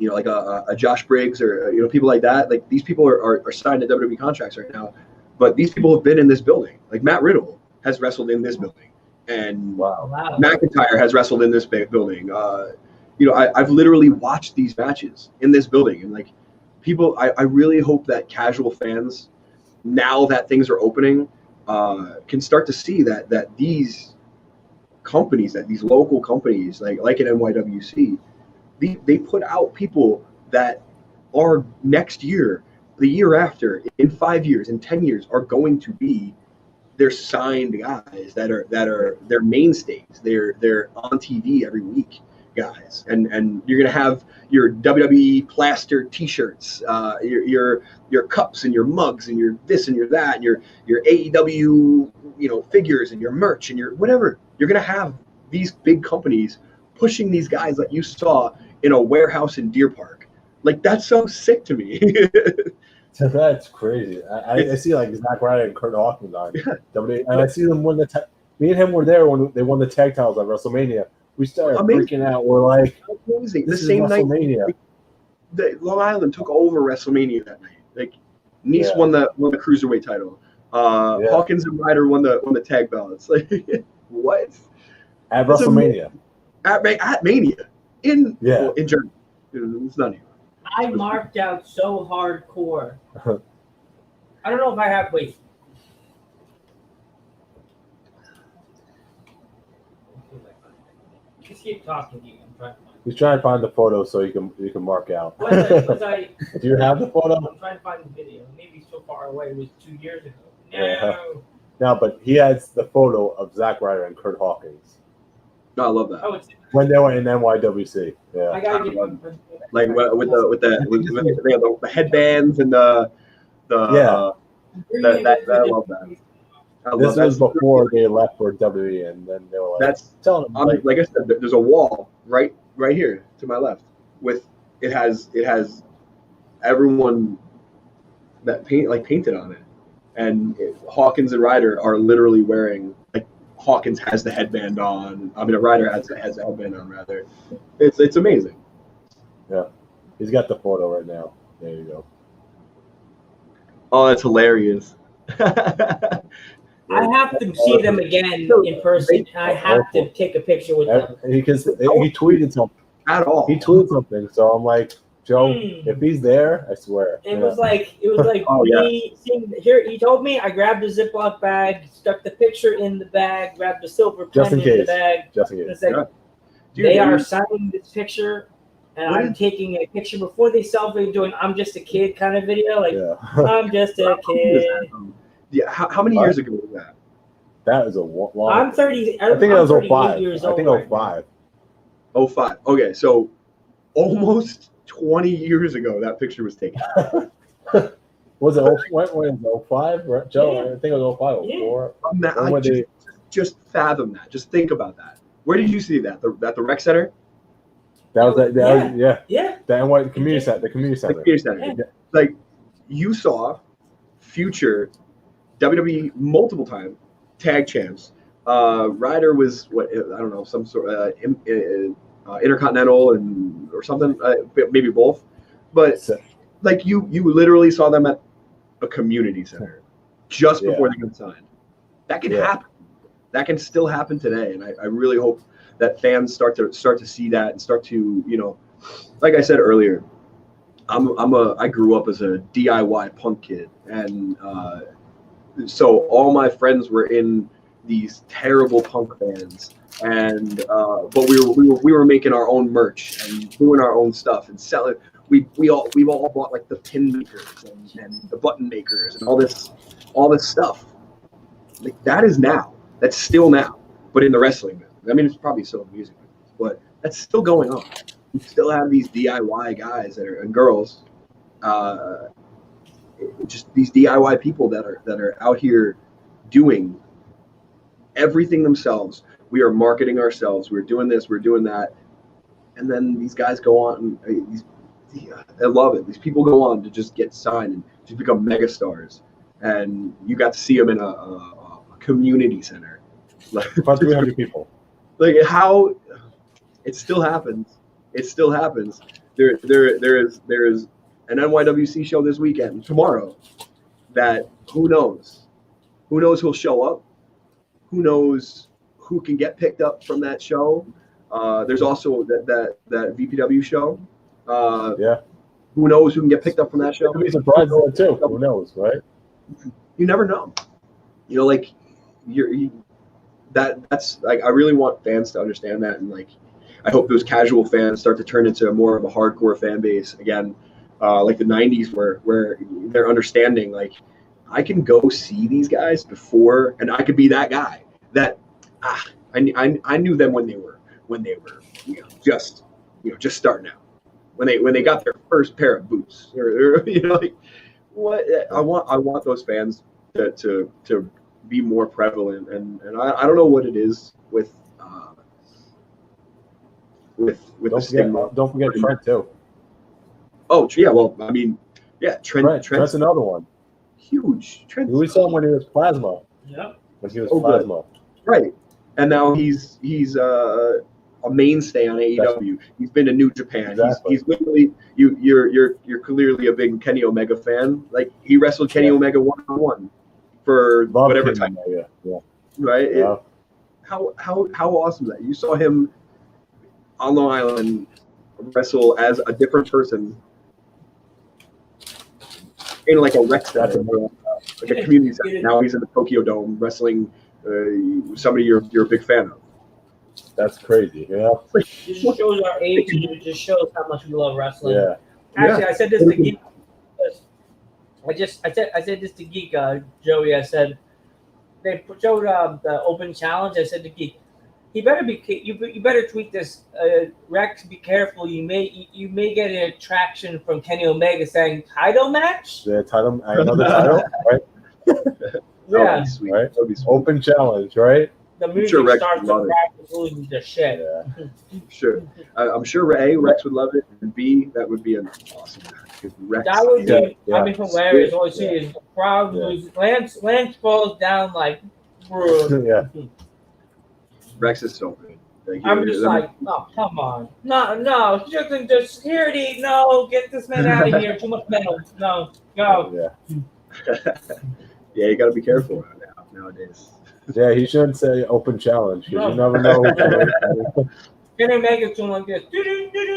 like a Josh Briggs, or people like that. Like these people are signed to WWE contracts right now, but these people have been in this building. Like Matt Riddle has wrestled in this building, and McIntyre has wrestled in this building. I've literally watched these matches in this building, and like people, I really hope that casual fans, now that things are opening, can start to see that these companies, that these local companies like an NYWC, they put out people that are next year, the year after, in 5 years, in 10 years, are going to be their signed guys that are their mainstays. They're on TV every week guys, and you're gonna have your WWE plaster T-shirts, your cups and your mugs and your this and your that, and your AEW figures and your merch and your whatever. You're gonna have these big companies pushing these guys like you saw in a warehouse in Deer Park. Like that's so sick to me. That's crazy. I see like Zack Ryder and Kurt Hawkins on WWE, and I see them win me and him were there when they won the tag titles at WrestleMania. We started freaking out. We're like, amazing. This the same WrestleMania. Night, Long Island took over WrestleMania that night. Like Nese won the cruiserweight title. Hawkins and Ryder won the tag belts. Like what? At WrestleMania. At Mania in Germany. It's not even. I marked out so hardcore. I don't know if I have. Wait. Just keep talking to you. I'm trying to find. He's trying to find the photo so you can mark out. Do you have the photo? I'm trying to find the video. Maybe so far away. It was 2 years ago. No. No, but he has the photo of Zack Ryder and Kurt Hawkins. No, I love that. I would say, when they were in NYWC. Yeah. I gotta get Like with they have the headbands and the Yeah. I love that. I love This was that. before they left for WWE, and then they were like, That's telling them like I said, there's a wall right here to my left with it has everyone that painted on it, and Hawkins and Ryder are literally wearing, like, Hawkins has the headband on. I mean, Ryder has the headband on rather. It's amazing. Yeah, he's got the photo right now. There you go. Oh, that's hilarious. I have to see them again in person. I have to take a picture with them. Because he tweeted something. At all. He tweeted something, so I'm like, Joe, if he's there, I swear. It was like Oh, yeah. me seeing here. He told me I grabbed the Ziploc bag, stuck the picture in the bag, grabbed the silver Just pen in in the case. bag. Just in case. It's like, Yeah. Dude, they are signing this picture, and What I'm taking a picture before they selfie, doing "I'm just a kid" kind of video. Like, Yeah. I'm just a kid. Yeah. How many years ago was that? That is a long. I'm 30. I think it I'm was 38 05. years I old think right 05. 05. Okay, so almost 20 years ago that picture was taken. Was it 05? Right? Joe, Yeah. I think it was 05 or 04. I just fathom that. Just think about that. Where did you see that? At the rec center? That was Yeah. The NY community center. The community The center. community center. Yeah. Like, you saw future WWE multiple time tag champs. Ryder was what, I don't know, some sort of intercontinental or something, maybe both. But like you literally saw them at a community center just before they got signed. That can happen. That can still happen today, and I really hope that fans start to see that and start to, you know, like I said earlier, I grew up as a DIY punk kid, and so all my friends were in these terrible punk bands, and but we were making our own merch and doing our own stuff and selling. We've all bought like the pin makers and the button makers and all this stuff. Like, that is now. That's still now, but in the wrestling business. I mean, it's probably still in the music business, but that's still going on. We still have these DIY guys and girls, just these DIY people that are out here doing everything themselves. We are marketing ourselves. We're doing this. We're doing that, and then these guys go on. And I love it. These people go on to just get signed and just become megastars, and you got to see them in a community center. About 300 people. Like, how it still happens. It still happens. There is an NYWC show this weekend, tomorrow, that who knows who'll show up, who knows who can get picked up from that show. There's also that VPW show. Who knows who can get picked up from that show? Could be surprised there too. Who knows, right? You never know. You know, like that's like, I really want fans to understand that, and like, I hope those casual fans start to turn into more of a hardcore fan base again, like the 90s, where they're understanding, like, I can go see these guys before, and I could be that guy that I knew them when they were just starting out, when they got their first pair of boots, or like, what I want those fans to be more prevalent, and I don't know what it is with the stigma. Don't forget Trent too. Oh yeah, well, I mean, yeah, Trent's another one. Huge. We saw him when he was Plasma. Yeah. When he was Plasma. Right, and now he's a mainstay on AEW. He's been to New Japan. Exactly. He's literally you're clearly a big Kenny Omega fan. Like, he wrestled Kenny Omega 1-on-1 for whatever time. Yeah. Right. Yeah. How awesome is that? You saw him on Long Island wrestle as a different person in like a rec center, like a community center. Now he's in the Tokyo Dome wrestling somebody you're a big fan of. That's crazy. Yeah. It just shows our age, and it just shows how much we love wrestling. Yeah. Actually, I said this to Geek. I said this to Geek, Joey. I said they showed the open challenge. I said to Geek, He better be. You better tweet this, Rex. Be careful. You may get an attraction from Kenny Omega saying title match. The title, another title, right? That Yeah, would be sweet. Right. That would be sweet. Open challenge, right? the music sure Rex starts would to love it. practice losing the shit. Yeah. Sure. I'm sure A, Rex would love it, and B, that would be an awesome match. Rex. That would be. Yeah. I mean, hilarious. All you see Yeah. is the crowd Yeah. loses. Lance falls down like, bro. Yeah. Rex is so good. Like, I'm just like, oh, come on. No, just security. No, get this man out of here. Too much metal. No, go. Yeah. yeah, you got to be careful nowadays. Yeah, he shouldn't say open challenge because No. you never know. Can I make it to like this?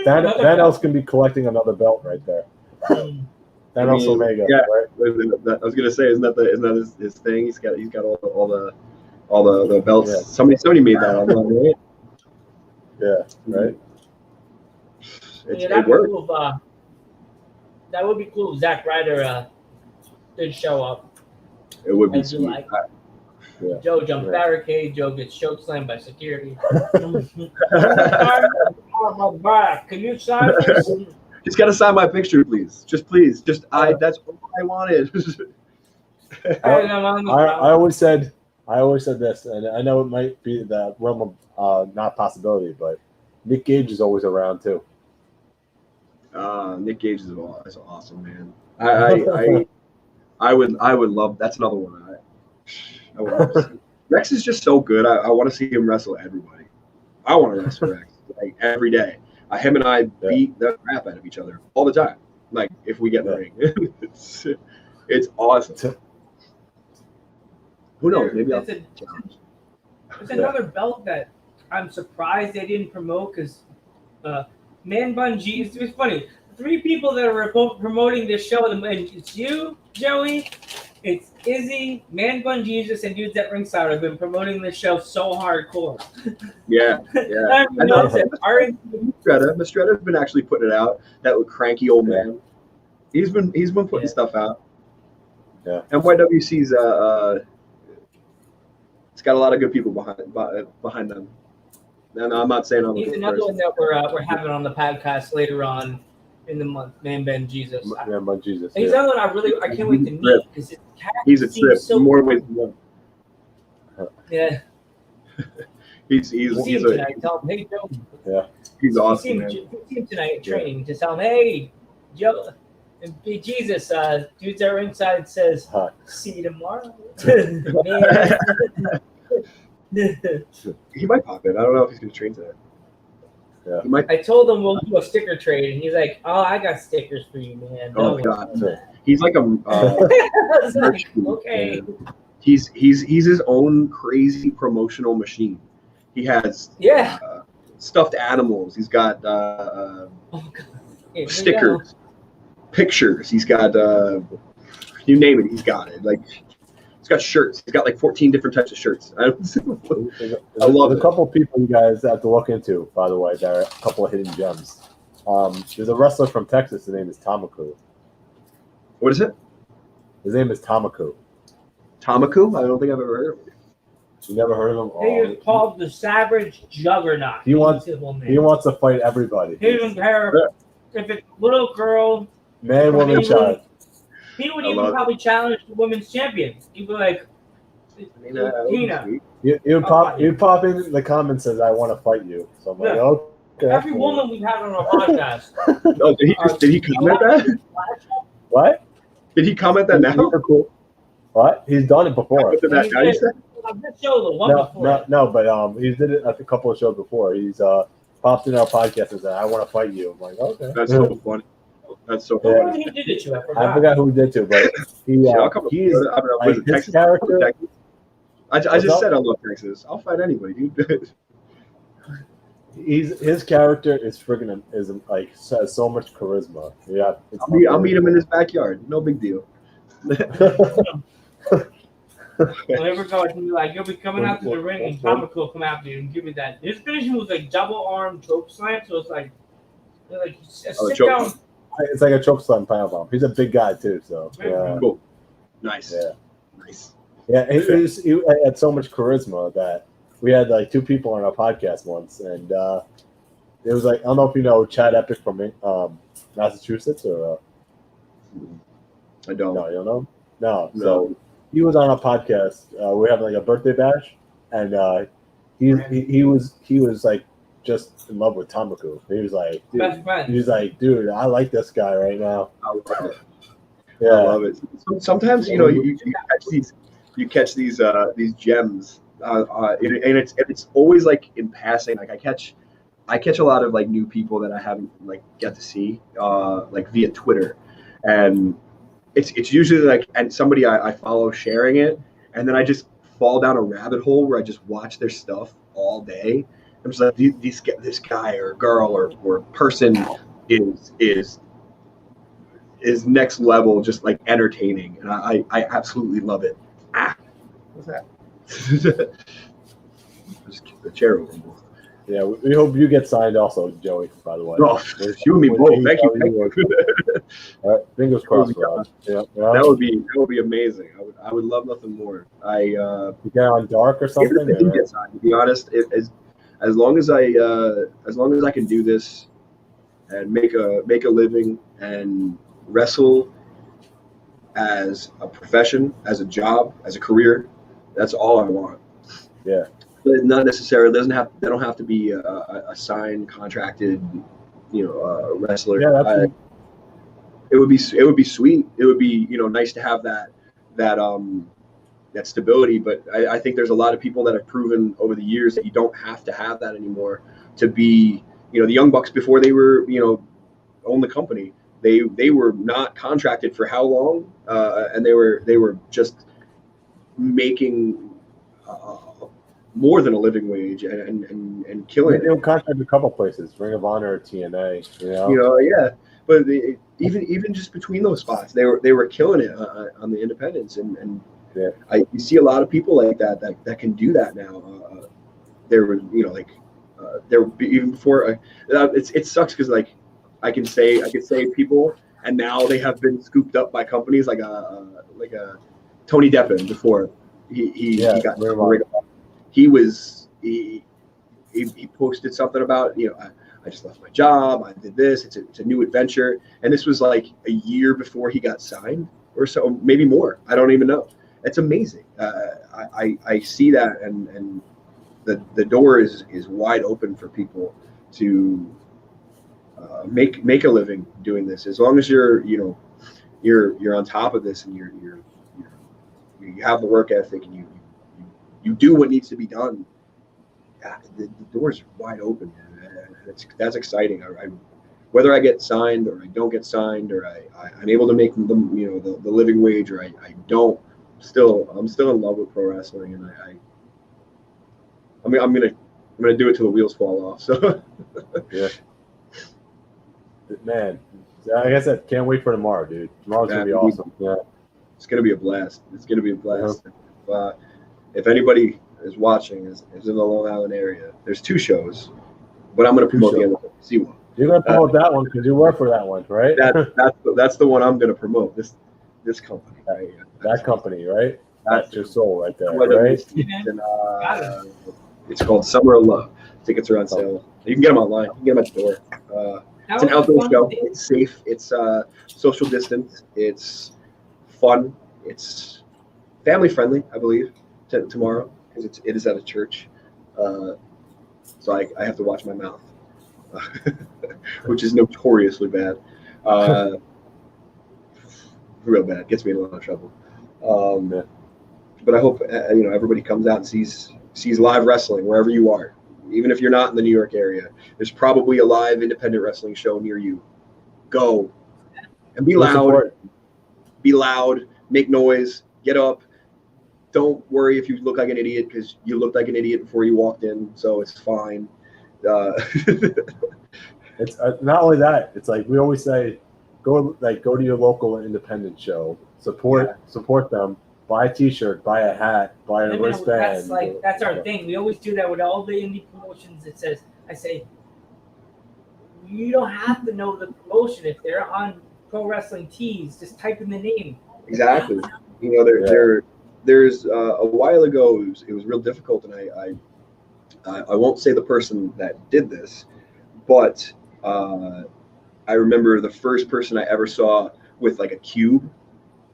Thanos can be collecting another belt right there. Thanos Omega, yeah. right? I was gonna say, isn't that his thing? He's got all the belts. Yeah. Somebody made that online, right? Yeah, right. It worked. Cool if, that would be cool if Zack Ryder did show up. It would be And do sweet. like Yeah. Joe jumps Yeah. barricade, Joe gets choke slammed by security. Can you sign this? Just gotta sign my picture, please. Please. That's all I wanted. I always said this, and I know it might be the realm of not possibility, but Nick Gage is always around too. Nick Gage is awesome, man. I would love. That's another one. I would love to see. Rex is just so good. I want to see him wrestle everybody. I want to wrestle Rex like every day. Him and I beat the crap out of each other all the time. Like if we get in the ring, it's awesome. Who knows? Maybe I'll challenge. There's another belt that I'm surprised they didn't promote because Man Bun G. It's funny. 3 people that are promoting this show, and it's you, Joey, it's Izzy, Man Bun Jesus, and Dudes at Ringside have been promoting this show so hardcore. Yeah. I know. Mistretta's been actually putting it out. That cranky old man. He's been putting stuff out. Yeah. NYWC's it's got a lot of good people behind them. And I'm not saying I'm He's another one that we're having on the podcast later on in the month. Man Ben Jesus. Man Bun Jesus. He's another one I can't wait to meet because he's a trip. So More ways than one. Yeah. He's tonight. Tell him, hey Joe. Yeah. He's awesome, man. See him tonight at training to tell him, hey Joe. And Jesus, Dudes Are Inside says, see you tomorrow. He might pop in. I don't know if he's going to train today. Yeah. He might. I told him we'll do a sticker trade, and he's like, oh, I got stickers for you, man. Oh, God. He's like a like, okay. He's his own crazy promotional machine. He has stuffed animals. He's got stickers, pictures. He's got you name it. He's got it. Like he's got shirts. He's got like 14 different types of shirts. I love it. A couple of people you guys have to look into, by the way. There are a couple of hidden gems. There's a wrestler from Texas. His name is Tamaku. What is it? His name is Tamaku. Tamaku? I don't think I've ever heard of him. You never heard of him? He is called the Savage Juggernaut. He wants to fight everybody. He doesn't care if it's little girl, man, woman, child. He would even probably challenge the women's champions. He'd be like, Tina. You would pop in the comments and says, I want to fight you. So I'm like, okay. Every woman we've had on our podcast. Oh, did he comment that? What? Did he comment that now? What? He's done it before. No, but he did it at a couple of shows before. He's popped in our podcast and said, I want to fight you. I'm like, okay. That's so funny. That's so funny. He did it to, I forgot who he did to, but he's like, his character. I just said I love Texas. I'll fight anybody, dude. His character is friggin' has so much charisma. Yeah, I'll meet him in his backyard. No big deal. Whenever God can be like, you'll be coming out to the ring and Tamaku will come after you and give me that. His finishing was like double arm choke slam, so it's like sit down. It's like a choke slam power bomb. He's a big guy too, so cool. Nice. Yeah. Nice. Yeah, he had so much charisma that we had like two people on our podcast once, and it was like I don't know if you know Chad Epic from Massachusetts or I don't. no, you don't know? No. No. So he was on a podcast. We were having like a birthday bash, and he was like just in love with Tamaku. He was like, Best friend. he was like, dude, I like this guy right now. I love it. Yeah, I love it. Sometimes you catch these gems, and it's always like in passing. Like I catch a lot of like new people that I haven't like get to see like via Twitter, and it's usually like and somebody I follow sharing it, and then I just fall down a rabbit hole where I just watch their stuff all day. I'm just like this guy or girl or person is next level, just like entertaining, and I absolutely love it. What's that? Just kick the chair over. yeah. We hope you get signed also, Joey. By the way, Oh, you and me both. Thank you. All right, fingers crossed, Rod. Yeah, That would be amazing. I would love nothing more. You get on dark or something. Even if I do get signed, to be honest, as long as I can do this and make a living and wrestle as a profession, as a job, as a career, that's all I want. Yeah. But not necessarily. They don't have to be a signed, contracted, wrestler. Yeah, it would be sweet. It would be nice to have that stability. But I think there's a lot of people that have proven over the years that you don't have to have that anymore to be the Young Bucks before they were own the company. They were not contracted for how long, and they were just making more than a living wage and killing it. They were contracted a couple places, Ring of Honor, TNA. Yeah. But even just between those spots, they were killing it on the independents, and yeah. You see a lot of people like that can do that now. There were there even before it sucks because like I could say people, and now they have been scooped up by companies like a Tony Deppen before he got he posted something about I just left my job, I did this, it's a new adventure, and this was like a year before he got signed or so, maybe more, I don't even know. It's amazing. I see that, and the door is wide open for people to make a living doing this, as long as you're on top of this and you have the work ethic and you do what needs to be done. The door's wide open, man. That's exciting. Whether I get signed or I don't get signed, or I'm able to make the living wage, or I don't, I'm still in love with pro wrestling, and I'm gonna do it till the wheels fall off. So yeah, man. Like I said, can't wait for tomorrow, dude. Tomorrow's gonna be awesome. Yeah, it's gonna be a blast. It's gonna be a blast. If anybody is watching is in the Long Island area, there's 2 shows, but I'm gonna promote the NWC one. You're gonna promote that one because you work for that one, right? That's the one I'm gonna promote. This company. Right? That company, right? That's your soul right there, right? And, it's called Summer of Love. Tickets are on sale. You can get them online. You can get them at the door. It's an outdoor show. It's safe. It's social distance. It's fun. It's family friendly, I believe. Tomorrow, because it is at a church, so I have to watch my mouth, which is notoriously bad, real bad. Gets me in a lot of trouble. But I hope everybody comes out and sees live wrestling wherever you are, even if you're not in the New York area. There's probably a live independent wrestling show near you. Go and be loud. Be loud. Make noise. Get up. Don't worry if you look like an idiot, because you looked like an idiot before you walked in, so it's fine. It's not only that. It's like we always say, go to your local independent show, support them, buy a T-shirt, buy a hat, buy a wristband. That's our thing. We always do that with all the indie promotions. I say, you don't have to know the promotion if they're on Pro Wrestling Tees. Just type in the name. Exactly. There's a while ago it was real difficult, and I won't say the person that did this, but I remember the first person I ever saw with like a cube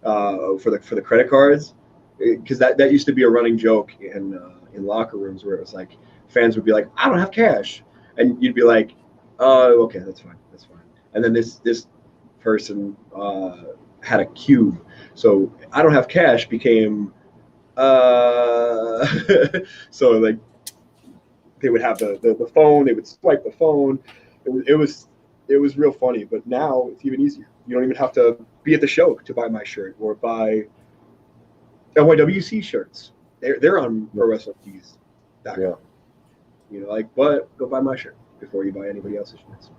for the credit cards, because that used to be a running joke in locker rooms where it was like fans would be like, I don't have cash, and you'd be like, oh, okay, that's fine. And then this person had a cube, so I don't have cash became so like they would have the phone, they would swipe the phone. It was real funny, but now it's even easier. You don't even have to be at the show to buy my shirt or buy NYWC shirts. They're on Pro Wrestling Tees. Yeah. But go buy my shirt before you buy anybody else's shirts.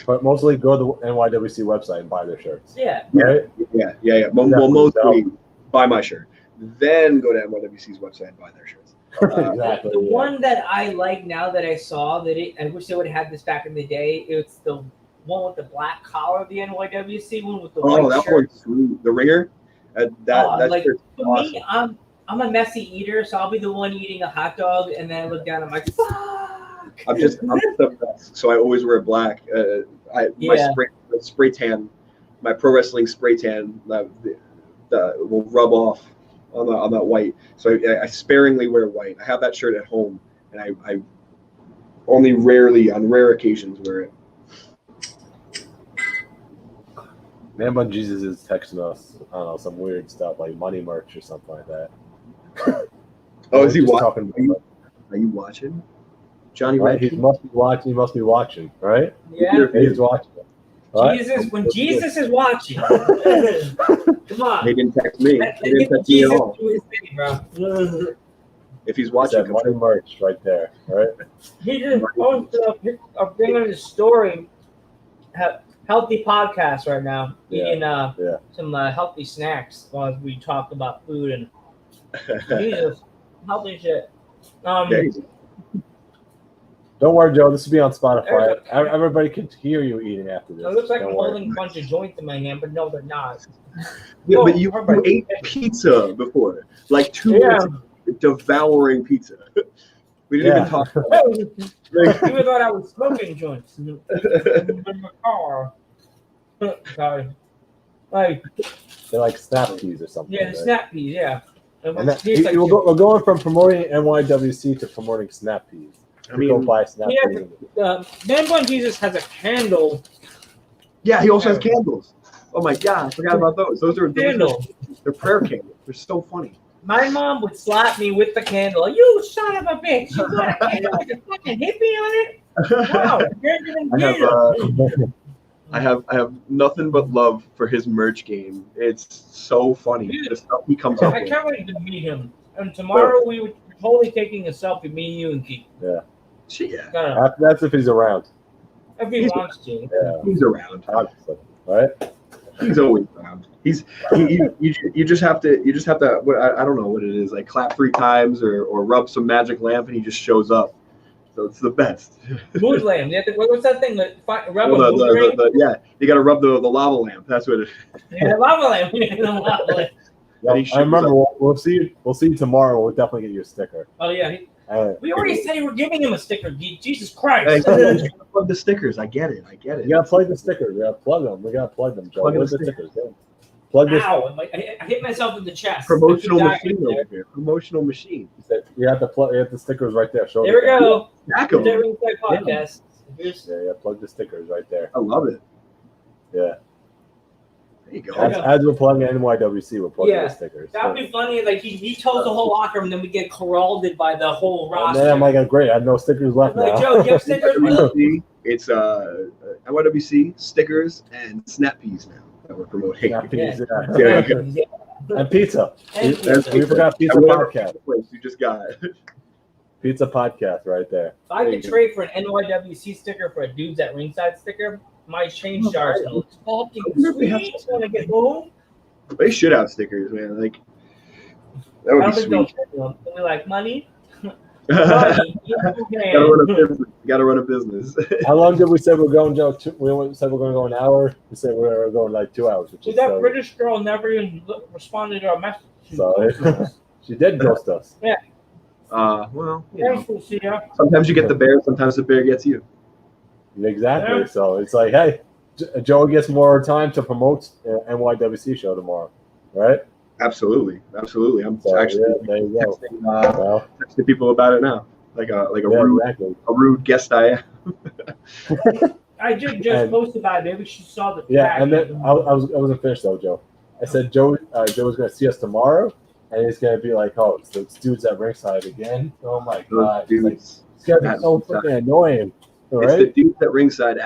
But mostly go to the NYWC website and buy their shirts. Yeah. Right? Yeah. Well, mostly buy my shirt, then go to NYWC's website and buy their shirts. Exactly. The one that I like now that I saw I wish they would have had this back in the day. It's the one with the black collar, the NYWC one with the white that shirt. one's sweet. The ringer. That like shirt's for awesome. me, I'm a messy eater, so I'll be the one eating a hot dog, and then I look down, I'm like, fuck. I'm the best, so I always wear black. My spray tan, my pro wrestling spray tan, will rub off on that white. So I sparingly wear white. I have that shirt at home, and I only rarely, on rare occasions, wear it. Man Bun Jesus is texting us, I don't know, some weird stuff like money merch or something like that. Oh, is he Just watching? talking about- Are you watching? Johnny Right? Red? He must be watching, right? Yeah. He's watching. Right? When Jesus is watching. Come on. They didn't text me. Let They didn't text me at Jesus all. do his thing, bro. If he's He watching, said money merch right there, right? He just posted a thing on his story. Healthy podcast right now. Eating some healthy snacks while we talk about food and Jesus, healthy shit. Don't worry, Joe. This will be on Spotify. Everybody can hear you eating after this. It looks like Don't I'm worry. holding a bunch of joints in my hand, but no, they're not. Yeah, but Oh, you perfect. ate pizza before, like 2 Yeah. minutes ago, devouring pizza. We didn't even talk about it. Even thought I was smoking joints in my car. Sorry. Like, They're like snap peas or something. yeah, the right? snap peas, yeah. And we're going from promoting NYWC to promoting snap peas. I mean, go buy snap yeah, peas. Man Bun Jesus has a candle. yeah, he also has candles. Oh my god, I forgot about those. Those are Candle. they're prayer candles. They're so funny. My mom would slap me with the candle. You son of a bitch! You got a candle with a fucking hippie on it? Wow, I have nothing but love for his merch game. It's so funny. Dude, the stuff he comes up I with. can't wait to meet him. And tomorrow we're totally taking a selfie, me and you and Keith. Yeah. Yeah, That's if he's around. If he wants to. Yeah. he's around. Obviously. Right? He's always around. You just have to I don't know what it is, like clap 3 times or rub some magic lamp and he just shows up. So it's the best. Mood lamp. What's that thing? Rub Well, a mood ring? yeah, you got to rub the lava lamp. That's what it is. Yeah, lava lamp. The lava lamp. Yeah, And he I remember. shows We'll see you tomorrow. We'll definitely get you a sticker. Oh yeah. All We already said we're giving him a sticker. Jesus Hey, Christ. plug the stickers. I get it. You gotta plug the stickers. We gotta plug them. Joe. Plug Plug the the stickers. Yeah. Plug this. Ow! I hit myself in the chest. Promotional I could die machine right over here. Promotional machine. You have to plug. You have the stickers right there. Show there we them. go. Stack 'em. There we go. Podcast. Here's- Yeah. Plug the stickers right there. I love it. Yeah. There you go. As we're plugging NYWC, we're plugging the stickers. That'd be funny. Like he told the whole locker room, and then we get corralled by the whole And roster. then I'm like, great. I have no stickers left Like, now. Joe, do you have stickers? NYWC, it's NYWC stickers and snap peas now that we're promoting. Snap peas, Yeah. Yeah. And pizza. And We forgot pizza Whatever podcast. place you just got. Pizza podcast right there. If I could trade for an NYWC sticker for a Dudes at Ringside sticker, my change jars look fucking sweet when I get home. They should have stickers, man. Like that I would don't be think they'll sweet. trade them. They'll be like, money? Gotta run a business. Gotta run a business. How long did we say we're going, Joe? We said we're going to go an hour. We said we were going like 2 hours. Which See, is that so, British girl never even responded to our message. so she did ghost us. Yeah. Well, you know, We'll see ya. sometimes you get the bear, sometimes the bear gets you. Exactly. Yeah. So it's like, hey, Joe gets more time to promote NYWC show tomorrow, right? Absolutely. I'm So actually yeah, there you go. texting, Well, texting people about it now, like a yeah, exactly. rude guest I am. I just And- posted about it. Maybe she saw the Yeah, tag. and then I wasn't finished though, Joe. I said Joe was gonna see us tomorrow, and he's gonna be like, oh, so it's dudes at ringside again. Oh my god, Those it's like dudes it's gonna be at so ringside. freaking annoying, It's the right? dudes at ringside.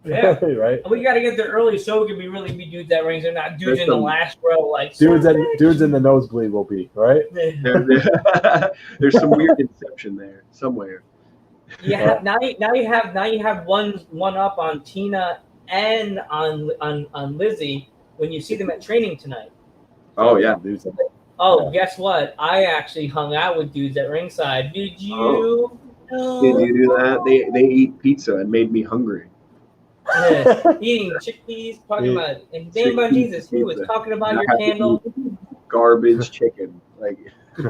Yeah. Right. We gotta get there early so it can be dudes at rings and not dudes There's in the some- last row like Dudes in the nosebleed will be right. There's some weird inception there somewhere. Yeah, now you have one up on Tina and on Lizzie when you see them at training tonight. Oh yeah. Dudes in- Oh, Yeah. guess what? I actually hung out with dudes at ringside. Did you? Oh. know? Did you do that? They eat pizza and made me hungry. Yeah. Eating chickpeas, talking Yeah. about and name about Jesus. He was talking about your candle. Garbage chicken. Like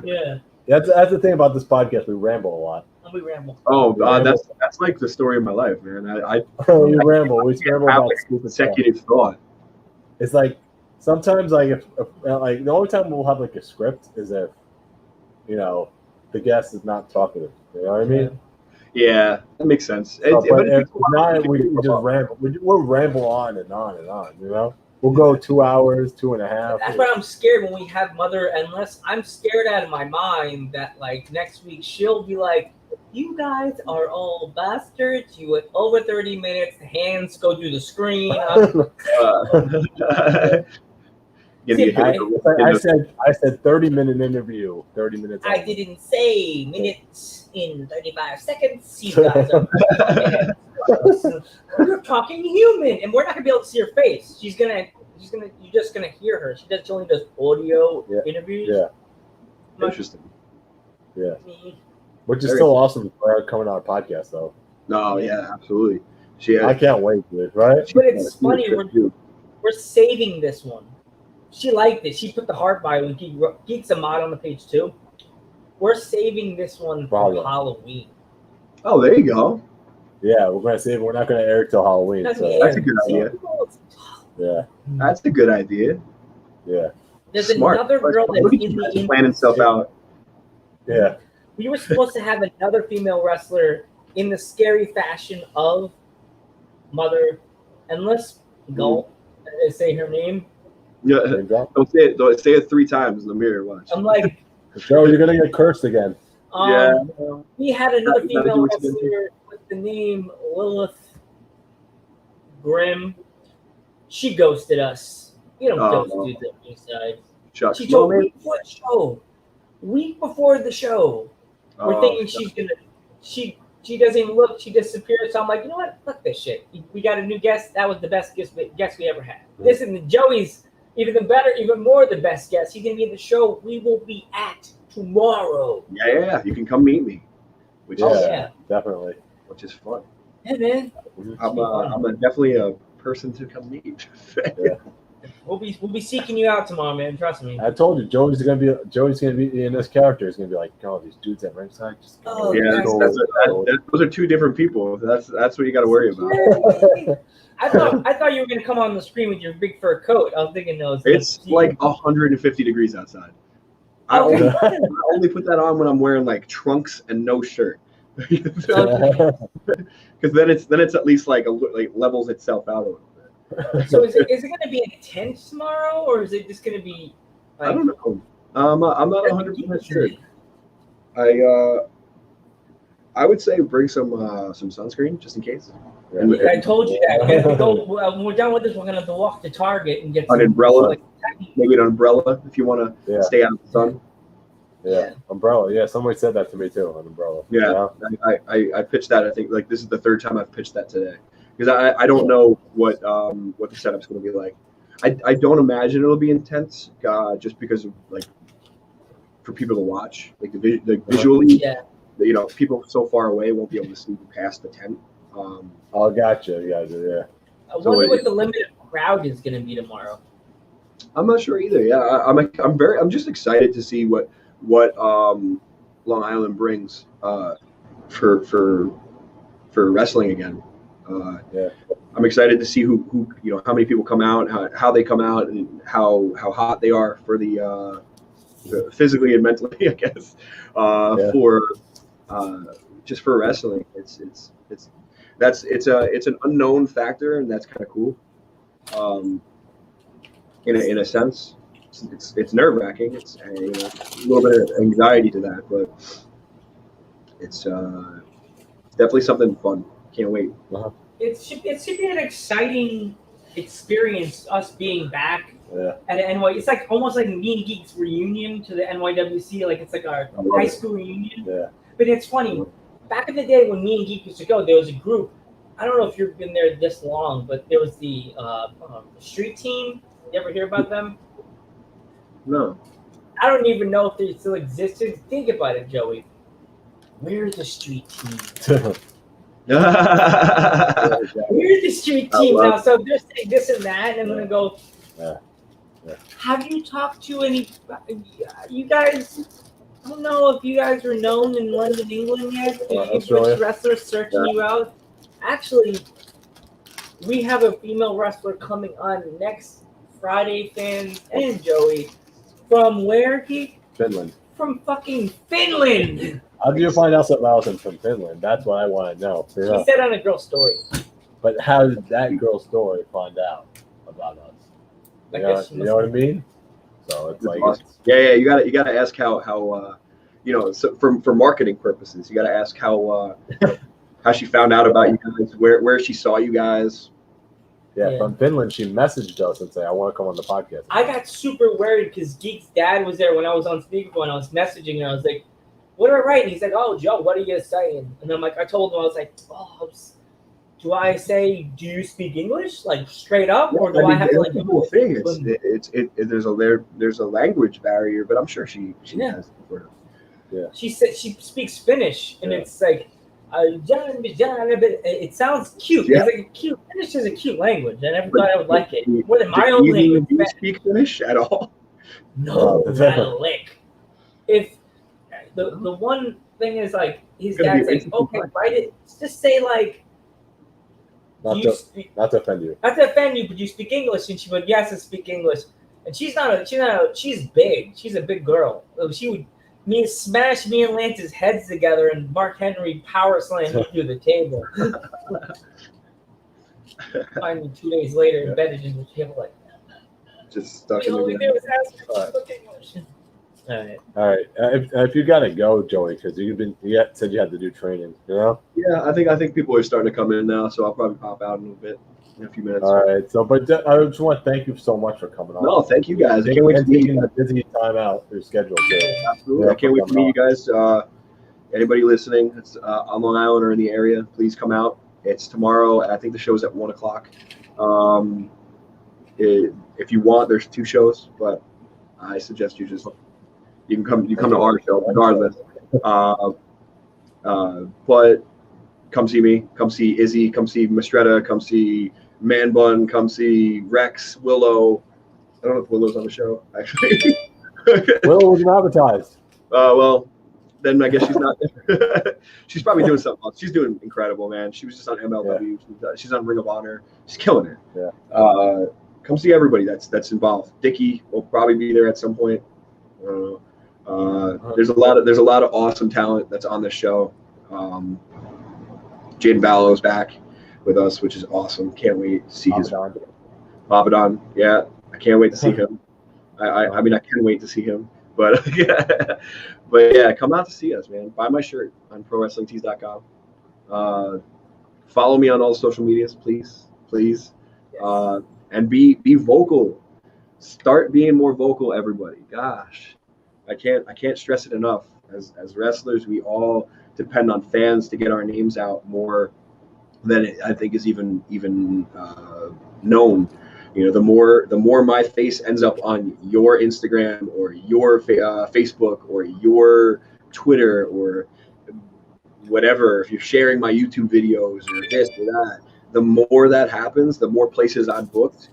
Yeah, That's the thing about this podcast. We ramble a lot. and we ramble. oh Yeah. that's like the story of my life, man. I We ramble. We ramble have about like stupid stuff. consecutive thought. It's like sometimes like if like the only time we'll have like a script is if the guest is not talkative. You know what I mean? Yeah, that makes sense. But But it if takes a while not, to we figure it just out. ramble. We'll ramble on and on and on. We'll go 2 hours, 2.5. That's why I'm scared when we have Mother. Unless I'm scared out of my mind that like next week she'll be like, "You guys are all bastards. You went over 30 minutes. Hands go through the screen." Gonna get hit with the- I said 30-minute interview. 30 minutes. I didn't say minutes in 35 seconds. You guys are we're talking human, and we're not gonna be able to see her face. You're just gonna hear her. She only does audio interviews. Yeah, Interesting. yeah. Me. Which is Very still awesome for her coming on a podcast, though. No, yeah, absolutely. She I can't wait, dude. Right? But it's funny. We're saving this one. She liked it. She put the heart by when Geek's a mod on the page too. We're saving this one for Wow. Halloween. Oh, there you go. Yeah, we're gonna save it. We're not gonna air it till Halloween. That's, So, That's a good idea. yeah, That's a good idea. yeah, There's Smart. another girl that's Look at in you the guys planning stuff out. yeah. We were supposed to have another female wrestler in the scary fashion of Mother, and let's go say her name. Yeah, There you go. don't say it. Don't say it 3 times in the mirror. Watch. I'm like, Joe, you're gonna get cursed again. Yeah. we had another Gotta do female what you gotta wrestler with the name Lilith Grimm. She ghosted us. You don't Oh, ghost no. dudes at ringside. Shucks. She told Well, me before the show. Week before the show. We're oh, thinking shucks. she's gonna. She doesn't even look. She disappears. So I'm like, you know what? Fuck this shit. We got a new guest. That was the best guest we ever had. Listen, Joey's even more the best guest. He's gonna be in the show we will be at tomorrow. Yeah. You can come meet me, which Yeah, is yeah. definitely. which is fun. Hey man, I'm definitely a person to come meet. we'll be seeking you out tomorrow, man. Trust me. I told you, Joey's gonna be in this character. He's gonna be like, oh, these dudes at ringside. Just Oh, Yeah, yes. those are 2 different people. That's what you got to worry about. I thought you were gonna come on the screen with your big fur coat. I was thinking those. It's like 150 degrees outside. I only put that on when I'm wearing like trunks and no shirt. Because then it's at least like levels itself out a little bit. So is it gonna be intense tomorrow, or is it just gonna be? Like, I don't know. I'm not 100% sure. I would say bring some sunscreen just in case. And I told you that. We have to go, when we're done with this, we're gonna have to walk to Target and get an some, umbrella, like, maybe an umbrella if you want to Yeah, stay out of the sun. yeah. Umbrella. Yeah, somebody said that to me too. An umbrella. Yeah, I pitched that. I think like this is the 3rd time I've pitched that today because I don't know what the setup's going to be like. I don't imagine it'll be intense just because of like for people to watch like visually. Yeah. People so far away won't be able to see past the tent. Oh, gotcha. Yeah. I wonder what the limited crowd is gonna be tomorrow. I'm not sure either. Yeah, I'm just excited to see what what Long Island brings for wrestling again. Yeah. I'm excited to see who how many people come out, how they come out, and how hot they are for the physically and mentally, I guess, for just for wrestling. It's an unknown factor, and that's kind of cool. In a sense, it's nerve wracking. It's a little bit of anxiety to that, but it's definitely something fun. Can't wait. It should be an exciting experience, us being back at NY. It's like almost like Mean Geeks reunion to the NYWC. Like it's like our high school reunion. Yeah. But it's funny. Back in the day when Mean Geek used to go, there was a group. I don't know if you've been there this long, but there was the street team. You ever hear about them? No. I don't even know if they still existed. Think about it, Joey. Where's the street team? Where's the street team now? So they're saying this and that, and I'm gonna go. Yeah. Have you talked to any? You guys? I don't know if you guys are known in London, England yet. Which wrestlers searching you out? Actually, we have a female wrestler coming on next Friday, fans and Joey. From where, Keith? Finland. From fucking Finland. How do you find out something else from Finland? That's what I want to know. She said on a girl's story. But how did that girl's story find out about us? You know what I mean? So it's like awesome. Yeah. You gotta ask how so for marketing purposes, you gotta ask how she found out about you guys, where she saw you guys. Yeah, from Finland, she messaged us and said, "I want to come on the podcast." I got super worried because Geek's dad was there when I was on speakerphone. I was messaging her. I was like, "What do I write?" And he's like, "Oh, Joe, what are you saying?" And I'm like, I told him, I was like, "Oh, do I say, do you speak English, like straight up, or do I have to like?" The whole thing. There's a language barrier, but I'm sure she has. Yeah. She said she speaks Finnish, and it's like. It sounds cute. Yeah. It's like a cute. Finnish is a cute language. I never thought I would like it more than my own language. Do you speak Finnish at all? No, not a lick. If the one thing is like his dad's like, okay, write it. Just say like. Not to offend you. Not to offend you, but you speak English, and she would yes, I speak English. And she's big. She's a big girl. She would. Smash me and Lance's heads together, and Mark Henry power slam me through the table. Find me 2 days later embedded in the table like just stuck in the the do is ask her to speak English. All right. If you gotta go, Joey, because you said you had to do training, you know? Yeah, I think people are starting to come in now, so I'll probably pop out in a little bit. In a few minutes. All right. So, but I just want to thank you so much for coming on. No, thank you guys. I can't wait to taking the busy time out your schedule too. Absolutely. I can't wait to meet you guys. Anybody listening that's on Long Island or in the area, please come out. It's tomorrow. I think the show's at 1:00. If you want, there's 2 shows, but I suggest you can come to our show regardless. But come see me. Come see Izzy. Come see Mistretta. Come see Man Bun, come see Rex, Willow. I don't know if Willow's on the show, actually. Willow wasn't advertised. Well, then I guess she's not there. She's probably doing something else. She's doing incredible, man. She was just on MLW. Yeah. She's on Ring of Honor. She's killing it. Yeah. Come see everybody that's involved. Dickie will probably be there at some point. There's a lot of awesome talent that's on this show. Jaden Ballow's back with us, which is awesome. Can't wait to see his Babadon. Yeah, I can't wait to see him. I mean, I can wait to see him. But yeah, come out to see us, man. Buy my shirt on ProWrestlingTees.com. Follow me on all the social medias, please. Yes. And be vocal. Start being more vocal, everybody. Gosh, I can't stress it enough. As wrestlers, we all depend on fans to get our names out more than I think is even known. You know, the more my face ends up on your Instagram or your Facebook or your Twitter or whatever, if you're sharing my YouTube videos or this or that, the more that happens, the more places I'm booked,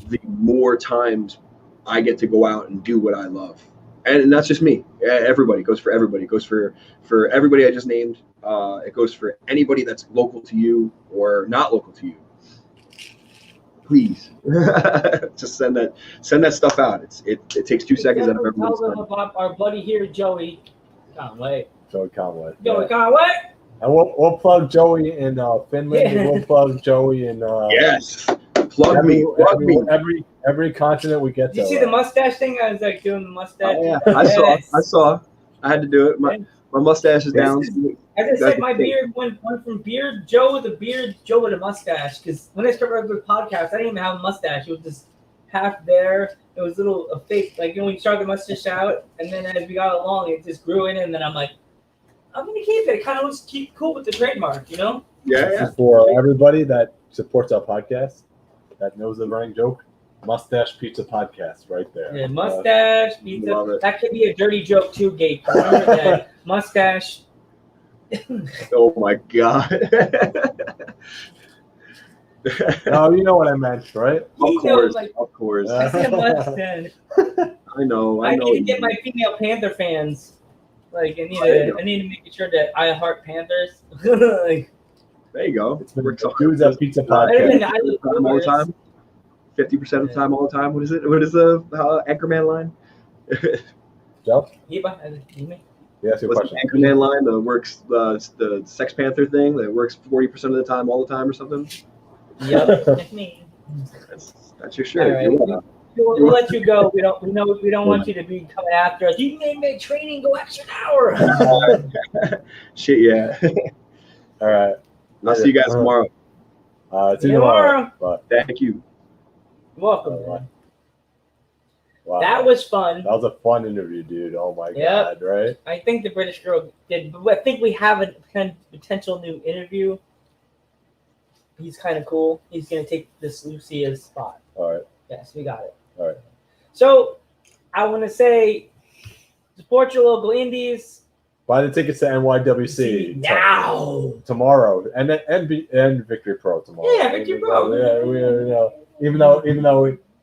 the more times I get to go out and do what I love. And that's just me. Everybody it goes for everybody. It goes for everybody I just named. It goes for anybody that's local to you or not local to you. Please, just send that stuff out. It takes 2 seconds out of Definitely tell everyone's them time. about our buddy here, Joey Conway. Joey Conway. Joey Yeah. Conway. And we'll plug Joey in Finland. Yeah. And we'll plug Joey in Yes, plug me. every continent we get Did you to. see the mustache thing? I was like doing the mustache. Oh, yeah. Yes. I saw. I had to do it. My mustache is down. As I said, my beard went from beard Joe with a beard, Joe with a mustache. Because when I started the podcast, I didn't even have a mustache. It was just half there. It was a fake, like when you start the mustache out, and then as we got along, it just grew in, and then I'm like, I'm gonna keep it. It kind of looks cool with the trademark, you know? Yeah. For everybody that supports our podcast, that knows the running joke, Mustache Pizza Podcast, right there. Yeah, mustache pizza. Love it. That could be a dirty joke too, Gabe. Remember that mustache. Oh my god. No, you know what I meant, right? Of course. I said mustache. I know. I need to get my female Panther fans. Like I need to make sure that I heart Panthers. Like, there you go. It's been Dudes at Pizza Podcast. All the time. 50% of the time, all the time. What is it? What is the Anchorman line? Joe? Yes, your question. The Anchorman line that works the Sex Panther thing that works 40% of the time, all the time, or something. Yep, that's me. That's your shirt. Right. We'll let you go. We don't want you to be coming after us. You made my training go extra hour. Shit, yeah. All right. I'll see you guys tomorrow. See you tomorrow. Thank you. Welcome. Man. Wow. That was fun. That was a fun interview, dude. Oh my god, right? I think the British girl did. I think we have a potential new interview. He's kind of cool. He's gonna take this Lucia's spot. All right. Yes, we got it. All right. So I want to say, support your local indies. Buy the tickets to NYWC now tomorrow, and Victory Pro tomorrow. Yeah, Victory Pro. Yeah, we know. Even though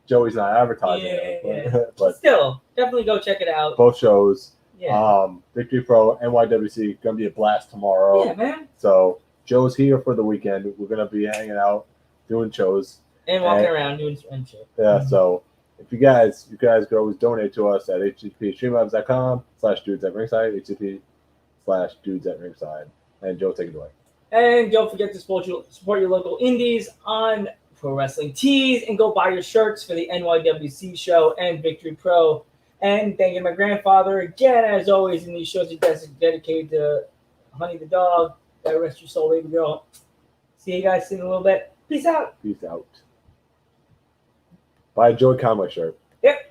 Joey's not advertising it, but still definitely go check it out. Both shows. Yeah. Victory Pro, NYWC, gonna be a blast tomorrow. Yeah, man. So Joe's here for the weekend. We're gonna be hanging out, doing shows, and walking around doing shit. Yeah. So if you guys could always donate to us at http://streamlabs.com/dudes at ringside, http://dudes at ringside, and Joe, take it away. And don't forget to support your local indies on Pro Wrestling Tees, and go buy your shirts for the NYWC show and Victory Pro. And thanking my grandfather again, as always, in these shows are dedicated to Honey the dog. God rest your soul, baby girl. See you guys in a little bit. Peace out. Peace out. Buy a Joey Conway shirt. Yep.